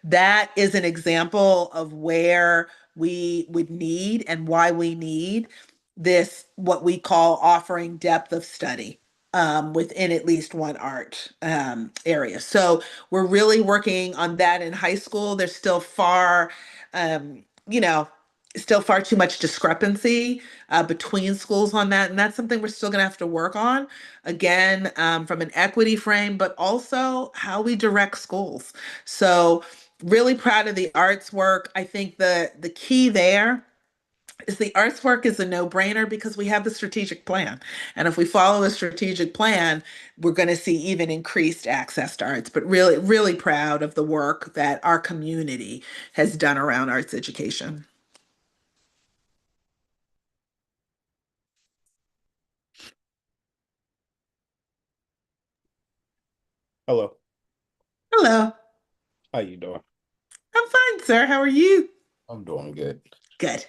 That is an example of where we would need and why we need this, what we call offering depth of study within at least one art area. So we're really working on that in high school. There's still um, you know, still far too much discrepancy between schools on that. And that's something we're still going to have to work on, again, from an equity frame, but also how we direct schools. So really proud of the arts work. I think the key there is the arts work is a no-brainer because we have the strategic plan. And if we follow a strategic plan, we're going to see even increased access to arts. But really, really proud of the work that our community has done around arts education. Hello, Hello. how you doing? I'm fine, sir. How are you? I'm doing good. Good.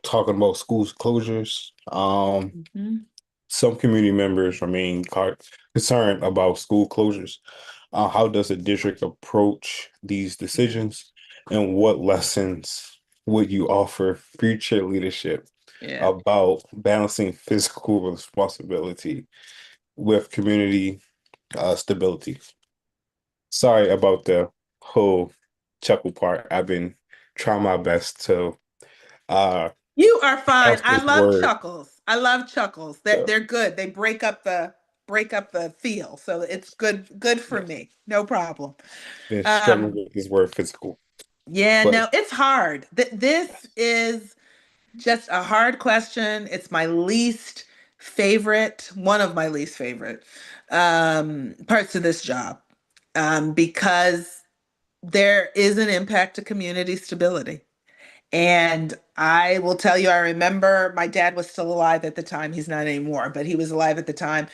Talking about schools closures. Mhm. Some community members remain concerned about school closures. How does the district approach these decisions, and what lessons would you offer future leadership Yeah. about balancing physical responsibility with community stability? Sorry about the whole chuckle part. I've been trying my best to uh You are fine. pronounce I this love word. chuckles. I love chuckles. They're So, they're good. They break up the feel. So it's good for yes, me. No problem. been struggling Um, with this word physical. yeah, But no, it's hard. This yes, is just a hard question. It's my least favorite, one of my least favorite parts of this job, because there is an impact to community stability. And I will tell you, I remember my dad was still alive at the time. He's not anymore, but he was alive at the time.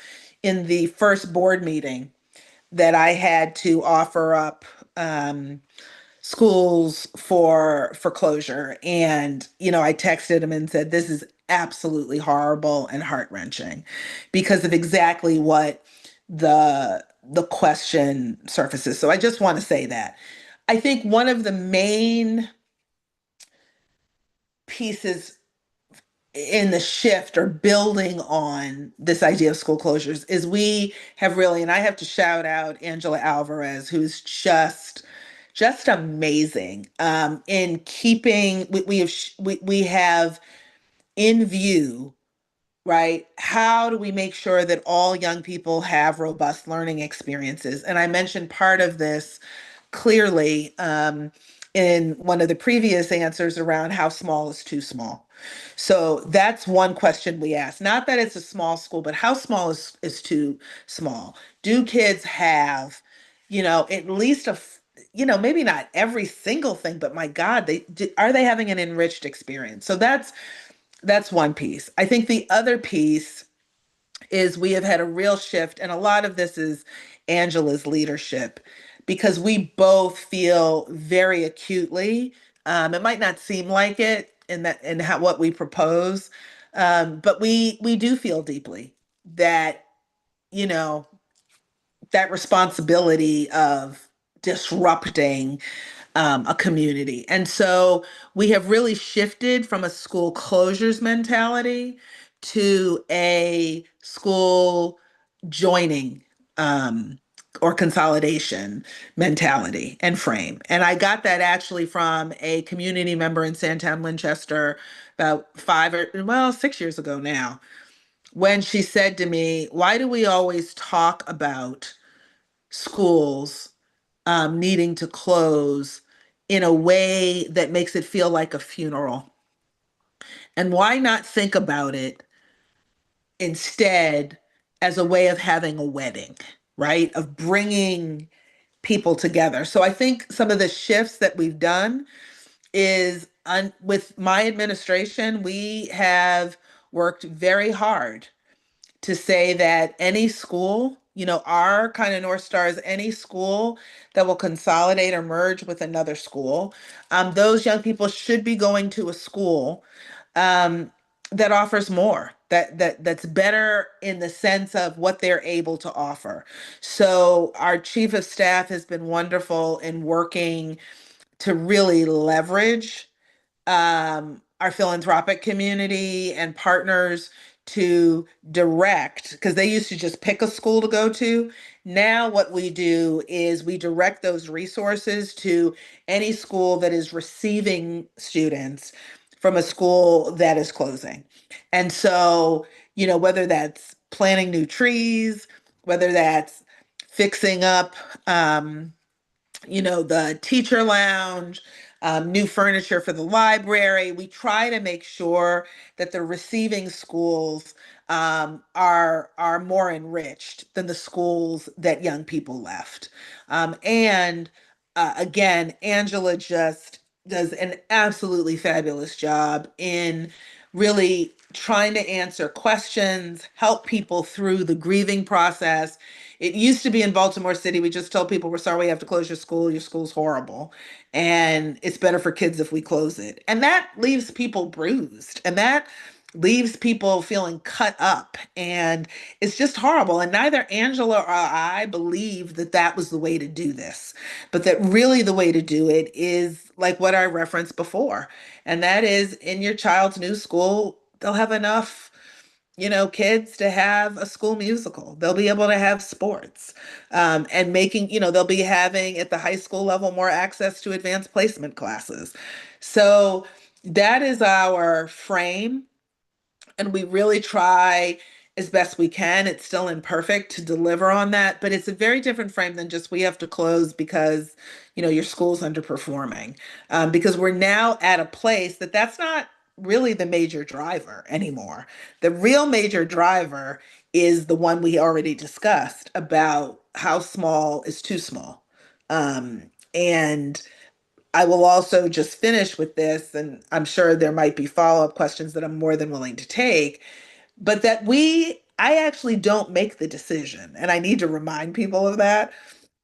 In the first board meeting that I had to offer up schools for closure, and I texted him and said, "This is absolutely horrible and heart-wrenching," because of exactly what the question surfaces. So I just want to say that. I think one of the main pieces in the shift or building on this idea of school closures is we have really, and I have to shout out Angela Alvarez, who's just amazing in keeping, we have in view, right? How do we make sure that all young people have robust learning experiences? And I mentioned part of this clearly in one of the previous answers around how small is too small. So that's one question we ask. Not that it's a small school, but how small is too small? Do kids have, at least maybe not every single thing, but my God, are they having an enriched experience? So that's one piece. I think the other piece is we have had a real shift, and a lot of this is Angela's leadership, because we both feel very acutely. It might not seem like it in how what we propose, but we do feel deeply that you know that responsibility of disrupting a community. And so we have really shifted from a school closures mentality to a school joining or consolidation mentality and frame. And I got that actually from a community member in Sandtown, Winchester, about 6 years ago now, when she said to me, "Why do we always talk about schools needing to close in a way that makes it feel like a funeral? And why not think about it instead as a way of having a wedding, right? Of bringing people together. So I think some of the shifts that we've done is with my administration, we have worked very hard to say that any school, our kind of North Star is any school that will consolidate or merge with another school. Those young people should be going to a school um, that offers more, that's better in the sense of what they're able to offer. So our chief of staff has been wonderful in working to really leverage our philanthropic community and partners to direct, because they used to just pick a school to go to. Now, what we do is we direct those resources to any school that is receiving students from a school that is closing. And so, whether that's planting new trees, whether that's fixing up, the teacher lounge, new furniture for the library. We try to make sure that the receiving schools are more enriched than the schools that young people left. And again, Angela just does an absolutely fabulous job in really trying to answer questions, help people through the grieving process. It used to be in Baltimore City, we just told people, we're sorry we have to close your school's horrible. And it's better for kids if we close it. And that leaves people bruised. And that leaves people feeling cut up. And it's just horrible. And neither Angela or I believe that that was the way to do this, but that really the way to do it is like what I referenced before. And that is in your child's new school, they'll have enough kids to have a school musical. They'll be able to have sports, and they'll be having at the high school level more access to advanced placement classes. So that is our frame. And we really try as best we can. It's still imperfect to deliver on that, but it's a very different frame than just we have to close because, your school's underperforming. Because we're now at a place that's not really the major driver anymore. The real major driver is the one we already discussed about how small is too small. And I will also just finish with this, and I'm sure there might be follow-up questions that I'm more than willing to take, but I actually don't make the decision. And I need to remind people of that.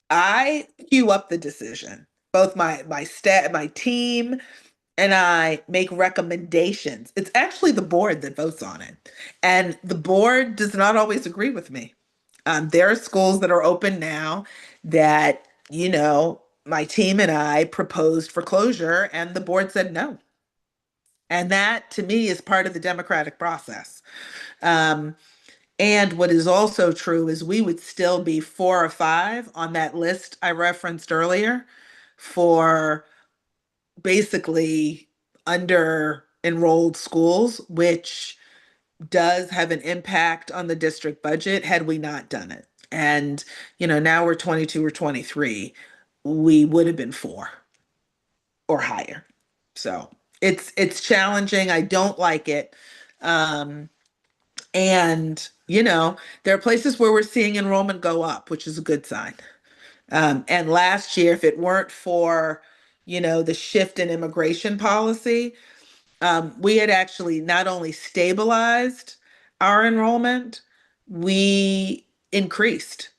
I queue up the decision. Both my staff, my team, and I make recommendations. It's actually the board that votes on it. And the board does not always agree with me. There are schools that are open now that, my team and I proposed for closure, and the board said no. And that to me is part of the democratic process. And what is also true is we would still be 4 or 5 on that list I referenced earlier for basically under enrolled schools, which does have an impact on the district budget had we not done it. And, now we're 22 or 23. We would have been 4 or higher. So it's challenging. I don't like it. And, there are places where we're seeing enrollment go up, which is a good sign. And last year, if it weren't for, the shift in immigration policy, we had actually not only stabilized our enrollment, we increased,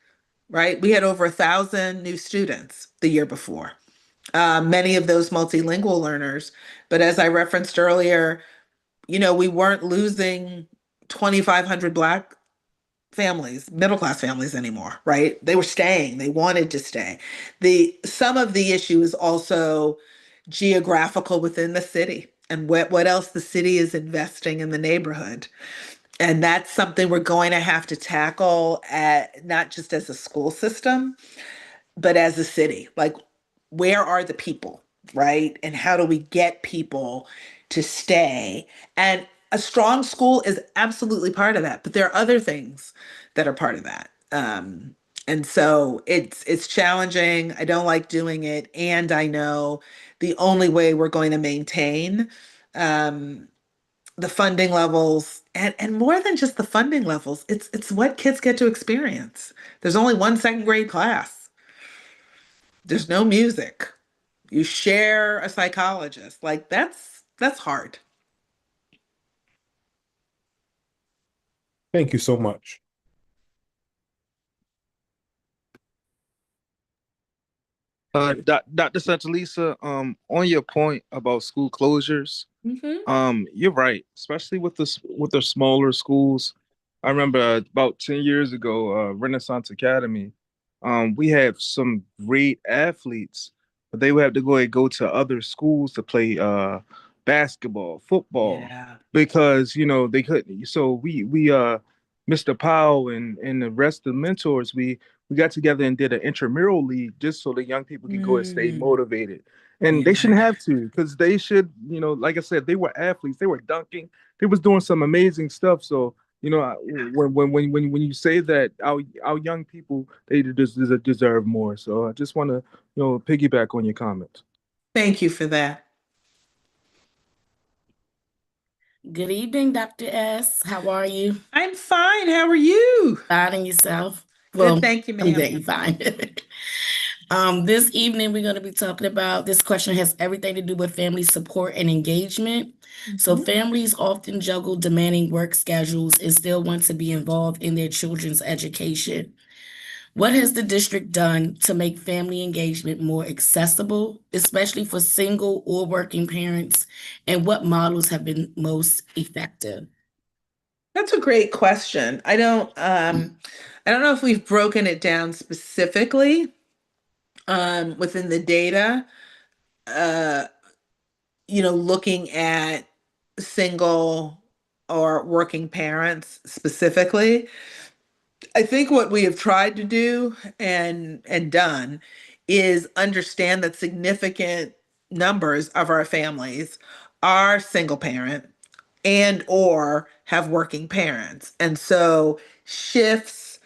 right? We had over 1,000 new students the year before, many of those multilingual learners. But as I referenced earlier, we weren't losing 2,500 Black families, middle class families anymore, right? They were staying, they wanted to stay. Some of the issue is also geographical within the city and what else the city is investing in the neighborhood. And that's something we're going to have to tackle not just as a school system, but as a city. Like, where are the people, right? And how do we get people to stay? And a strong school is absolutely part of that, but there are other things that are part of that. And so it's challenging. I don't like doing it, and I know the only way we're going to maintain the funding levels, and more than just the funding levels, it's what kids get to experience. There's only one second grade class. There's no music. You share a psychologist. Like that's hard. Thank you so much. Dr. Santalisa, on your point about school closures, you're right, especially with the smaller schools. I remember about 10 years ago, Renaissance Academy, we had some great athletes, but they would have to go to other schools to play basketball, football, Yeah. because they couldn't. So we Mr. Powell and the rest of the mentors, we got together and did an intramural league just so the young people can go and stay motivated. And they shouldn't have to, because they should, like I said, they were athletes, they were dunking, they was doing some amazing stuff. So, when you say that our young people, they deserve more. So I just want to, piggyback on your comments. Thank you for that. Good evening, Dr. S. How are you? I'm fine. How are you? Finding yourself? Good, thank you, I'm ma'am. very fine. This evening, we're going to be talking about, this question has everything to do with family support and engagement. So families often juggle demanding work schedules and still want to be involved in their children's education. What has the district done to make family engagement more accessible, especially for single or working parents, and what models have been most effective? That's a great question. I don't know if we've broken it down specifically within the data, looking at single or working parents specifically. I think what we have tried to do and done is understand that significant numbers of our families are single parent and or have working parents. And so shifts,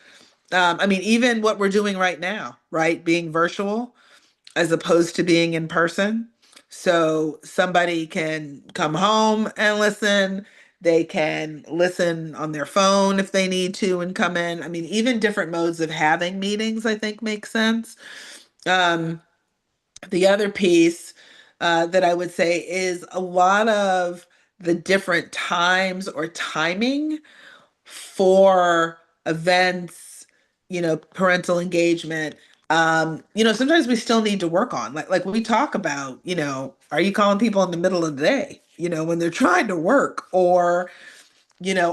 even what we're doing right now, right? Being virtual as opposed to being in person. So somebody can come home and listen. They can listen on their phone if they need to and come in. I mean, even different modes of having meetings, I think, make sense. The other piece that I would say is a lot of the different times or timing for events, parental engagement. Sometimes we still need to work on, like we talk about, are you calling people in the middle of the day, when they're trying to work, or,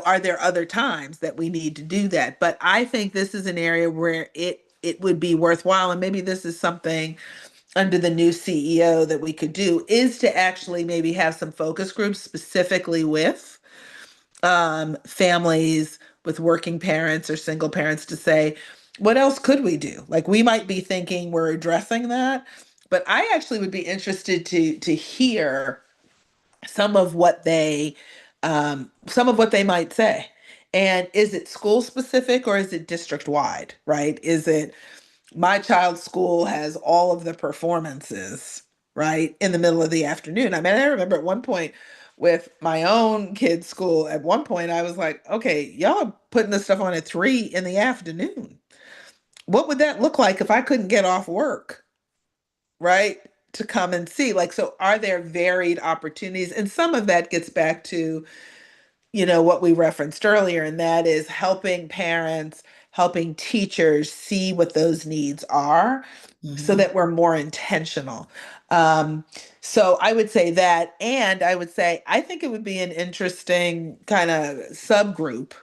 are there other times that we need to do that? But I think this is an area where it would be worthwhile, and maybe this is something under the new CEO that we could do, is to actually maybe have some focus groups specifically with families with working parents or single parents to say, what else could we do? Like, we might be thinking we're addressing that, but I actually would be interested to hear some of what they might say. And is it school specific or is it district wide, right? Is it my child's school has all of the performances, right, in the middle of the afternoon? I mean, I remember at one point with my own kid's school, at one point I was like, okay, y'all are putting this stuff on at 3 in the afternoon. What would that look like if I couldn't get off work, right, to come and see? Like, so are there varied opportunities? And some of that gets back to what we referenced earlier, and that is helping parents, helping teachers see what those needs are so that we're more intentional. So I would say that, and I would say, I think it would be an interesting kind of subgroup,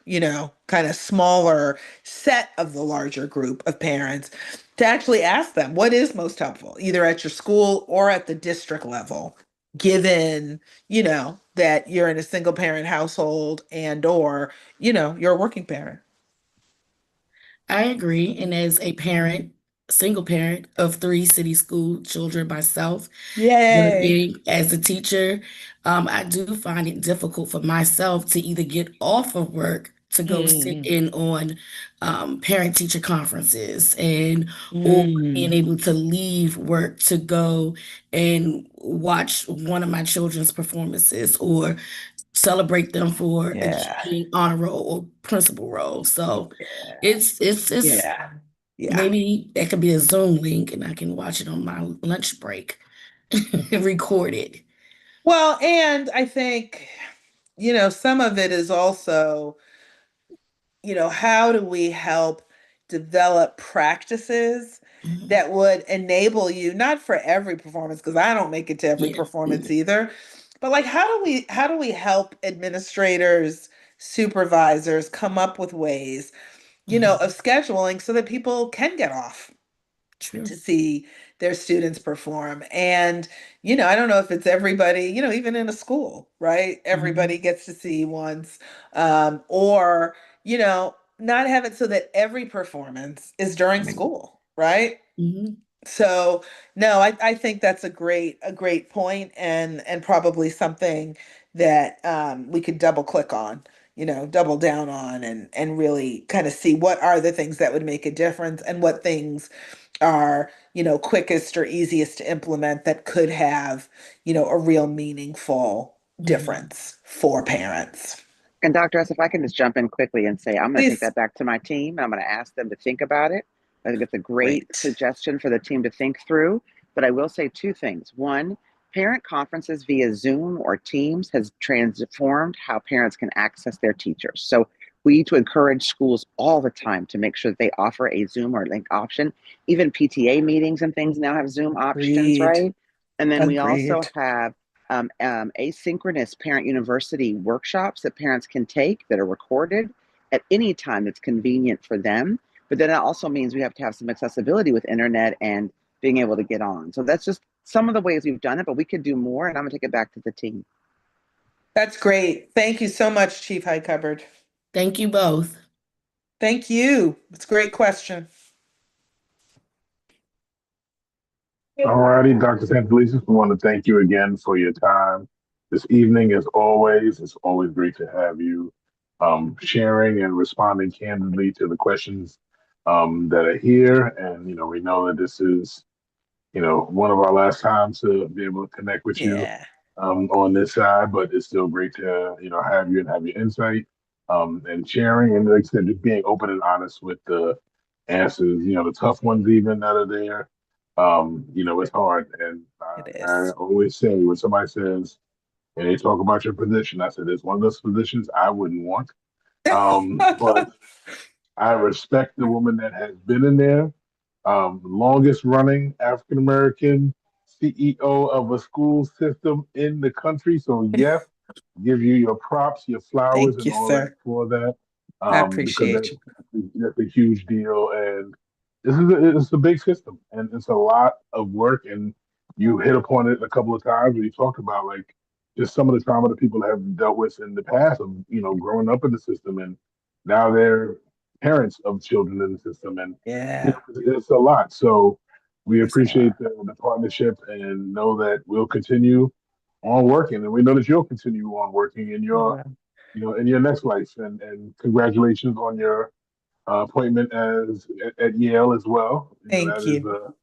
kind of smaller set of the larger group of parents, to actually ask them what is most helpful, either at your school or at the district level, given, that you're in a single parent household and or, you're a working parent. I agree. And as a parent, single parent of 3 city school children myself, Yay. working as a teacher, I do find it difficult for myself to either get off of work to go sit in on parent teacher conferences, and or being able to leave work to go and watch one of my children's performances or celebrate them for Yeah. achieving honor roll or principal role. So it's Yeah. Yeah. Maybe that could be a Zoom link and I can watch it on my lunch break and record it. Well, and I think, some of it is also, how do we help develop practices Mhm. that would enable you, not for every performance, because I don't make it to every Yeah. performance either, but like how do we help administrators, supervisors come up with ways, of scheduling so that people can get off True. to see their students perform. And, I don't know if it's everybody, even in a school, right? Everybody gets to see once, or, not have it so that every performance is during school, right? Mhm. So no, I think that's a great point, and probably something that we could double click on, double down on, and really kind of see what are the things that would make a difference and what things are, quickest or easiest to implement that could have, a real meaningful difference for parents. And Dr. S, if I can just jump in quickly and say, I'm going to take Please. that back to my team. I'm going to ask them to think about it. I think it's a great Great. suggestion for the team to think through. But I will say two things. One, parent conferences via Zoom or Teams has transformed how parents can access their teachers. So we need to encourage schools all the time to make sure that they offer a Zoom or link option. Even PTA meetings and things now have Zoom options, Agreed. right? And then we also Agreed. have asynchronous parent university workshops that parents can take that are recorded at any time that's convenient for them. But then it also means we have to have some accessibility with internet and being able to get on. So that's just some of the ways we've done it, but we could do more. And I'm going to take it back to the team. That's great. Thank you so much, Chief High Cupboard. Thank you both. Thank you. It's a great question. All righty, Dr. Santelises, we want to thank you again for your time this evening. As always, it's always great to have you sharing and responding candidly to the questions that are here. And, we know that this is, one of our last times to be able to connect with you Yeah. on this side, but it's still great to, have you and have your insight and sharing. And like I said, just being open and honest with the answers, the tough ones even that are there. It's hard. And It I is. always say when somebody says, and they talk about your position, I said, it's one of those positions I wouldn't want. But I respect the woman that has been in there, longest running African American CEO of a school system in the country. So yes, give you your props, your flowers, Thank and you, all that sir. for that, I because appreciate you. that's a huge deal. And it's a big system, and it's a lot of work. And you hit upon it a couple of times when you talked about like just some of the trauma that people have dealt with in the past of growing up in the system, and now they're parents of children in the system, and Yeah. it's a lot. So we There's a appreciate lot. the partnership and know that we'll continue on working, and we know that you'll continue on working in your Yeah. in your next life. And congratulations on your appointment at Yale as well. Thank That is you.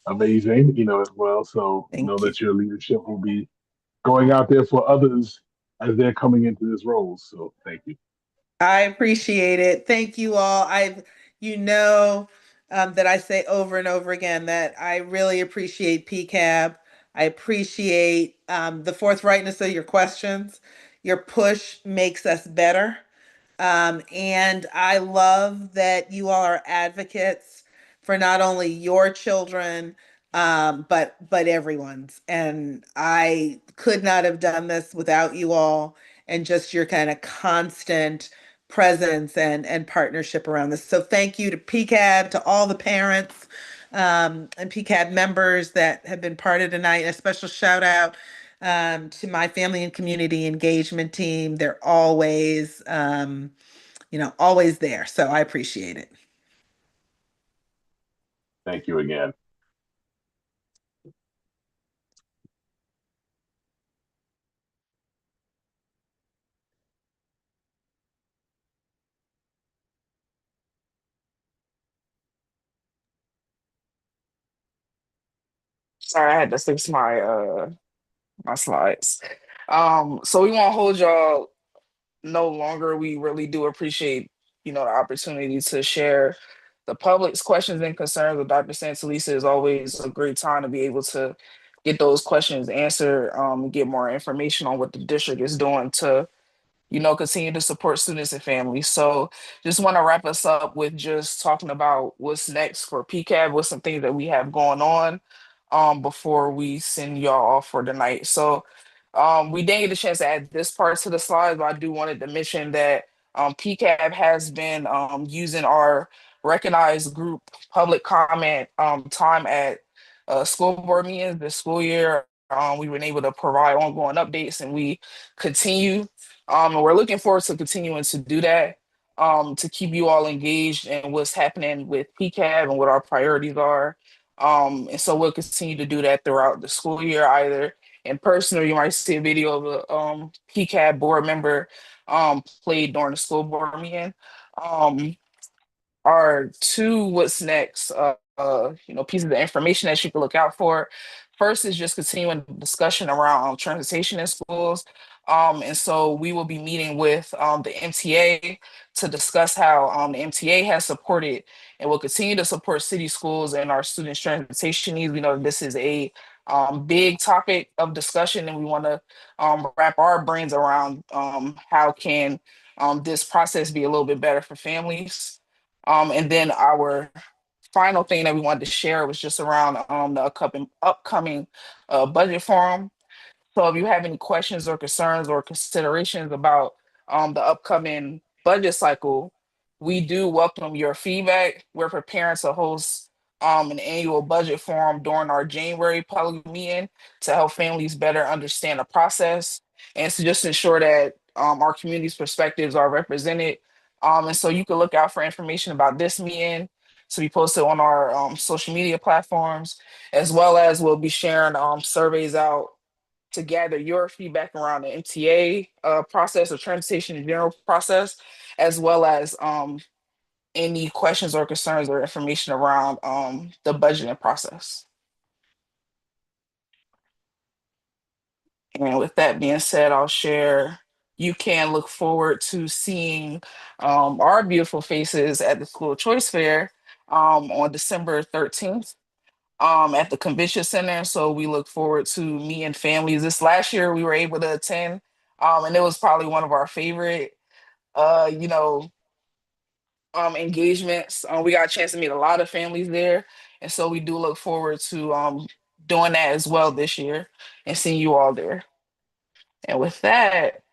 amazing. As well. So know Thank you. that your leadership will be going out there for others as they're coming into this role. So thank you. I appreciate it. Thank you all. you know, that I say over and over again that I really appreciate PCAB. I appreciate the forthrightness of your questions. Your push makes us better. And I love that you all are advocates for not only your children, but everyone's. And I could not have done this without you all and just your kind of constant presence and partnership around this. So thank you to PCAB, to all the parents and PCAB members that have been part of tonight. A special shout out to my family and community engagement team. They're always, always there. So I appreciate it. Thank you again. Sorry, I had to fix my slides. So we won't hold y'all no longer. We really do appreciate, the opportunity to share the public's questions and concerns with Dr. Santalisa is always a great time to be able to get those questions answered, get more information on what the district is doing to, continue to support students and families. So just want to wrap us up with just talking about what's next for PCAB, what's some things that we have going on before we send y'all off for the night. So we didn't get a chance to add this part to the slides, but I do wanted to mention that PCAB has been using our recognized group public comment time at school board meetings this school year. We've been able to provide ongoing updates, and we continue. And we're looking forward to continuing to do that to keep you all engaged in what's happening with PCAB and what our priorities are. And so we'll continue to do that throughout the school year, either in person or you might see a video of a PCAB board member played during the school board meeting. Are two what's next pieces of information that you can look out for. First is just continuing discussion around transportation in schools. And so we will be meeting with the MTA to discuss how the MTA has supported and will continue to support city schools and our students' transportation needs. We know this is a big topic of discussion, and we want to wrap our brains around how can this process be a little bit better for families. And then our final thing that we wanted to share was just around the upcoming budget forum. So if you have any questions or concerns or considerations about the upcoming budget cycle, we do welcome your feedback. We're preparing to host an annual budget forum during our January public meeting to help families better understand the process and to just ensure that our community's perspectives are represented. And so you can look out for information about this meeting to be posted on our social media platforms, as well as we'll be sharing surveys out to gather your feedback around the MTA process or transportation in general process, as well as any questions or concerns or information around the budgeting process. And with that being said, I'll share. You can look forward to seeing our beautiful faces at the School Choice Fair on December 13th at the convention center. So we look forward to meeting families. This last year we were able to attend, and it was probably one of our favorite, uh, you know, engagements. We got a chance to meet a lot of families there, and so we do look forward to doing that as well this year and seeing you all there. And with that,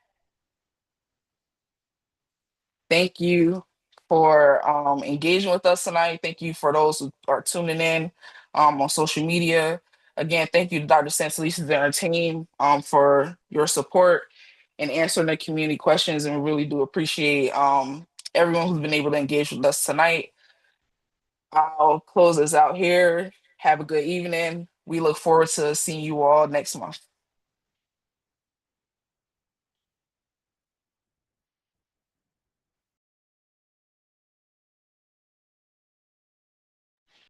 thank you for engaging with us tonight. Thank you for those who are tuning in on social media. Again, thank you to Dr. Santalisa and her team for your support and answering the community questions. And we really do appreciate everyone who's been able to engage with us tonight. I'll close this out here. Have a good evening. We look forward to seeing you all next month.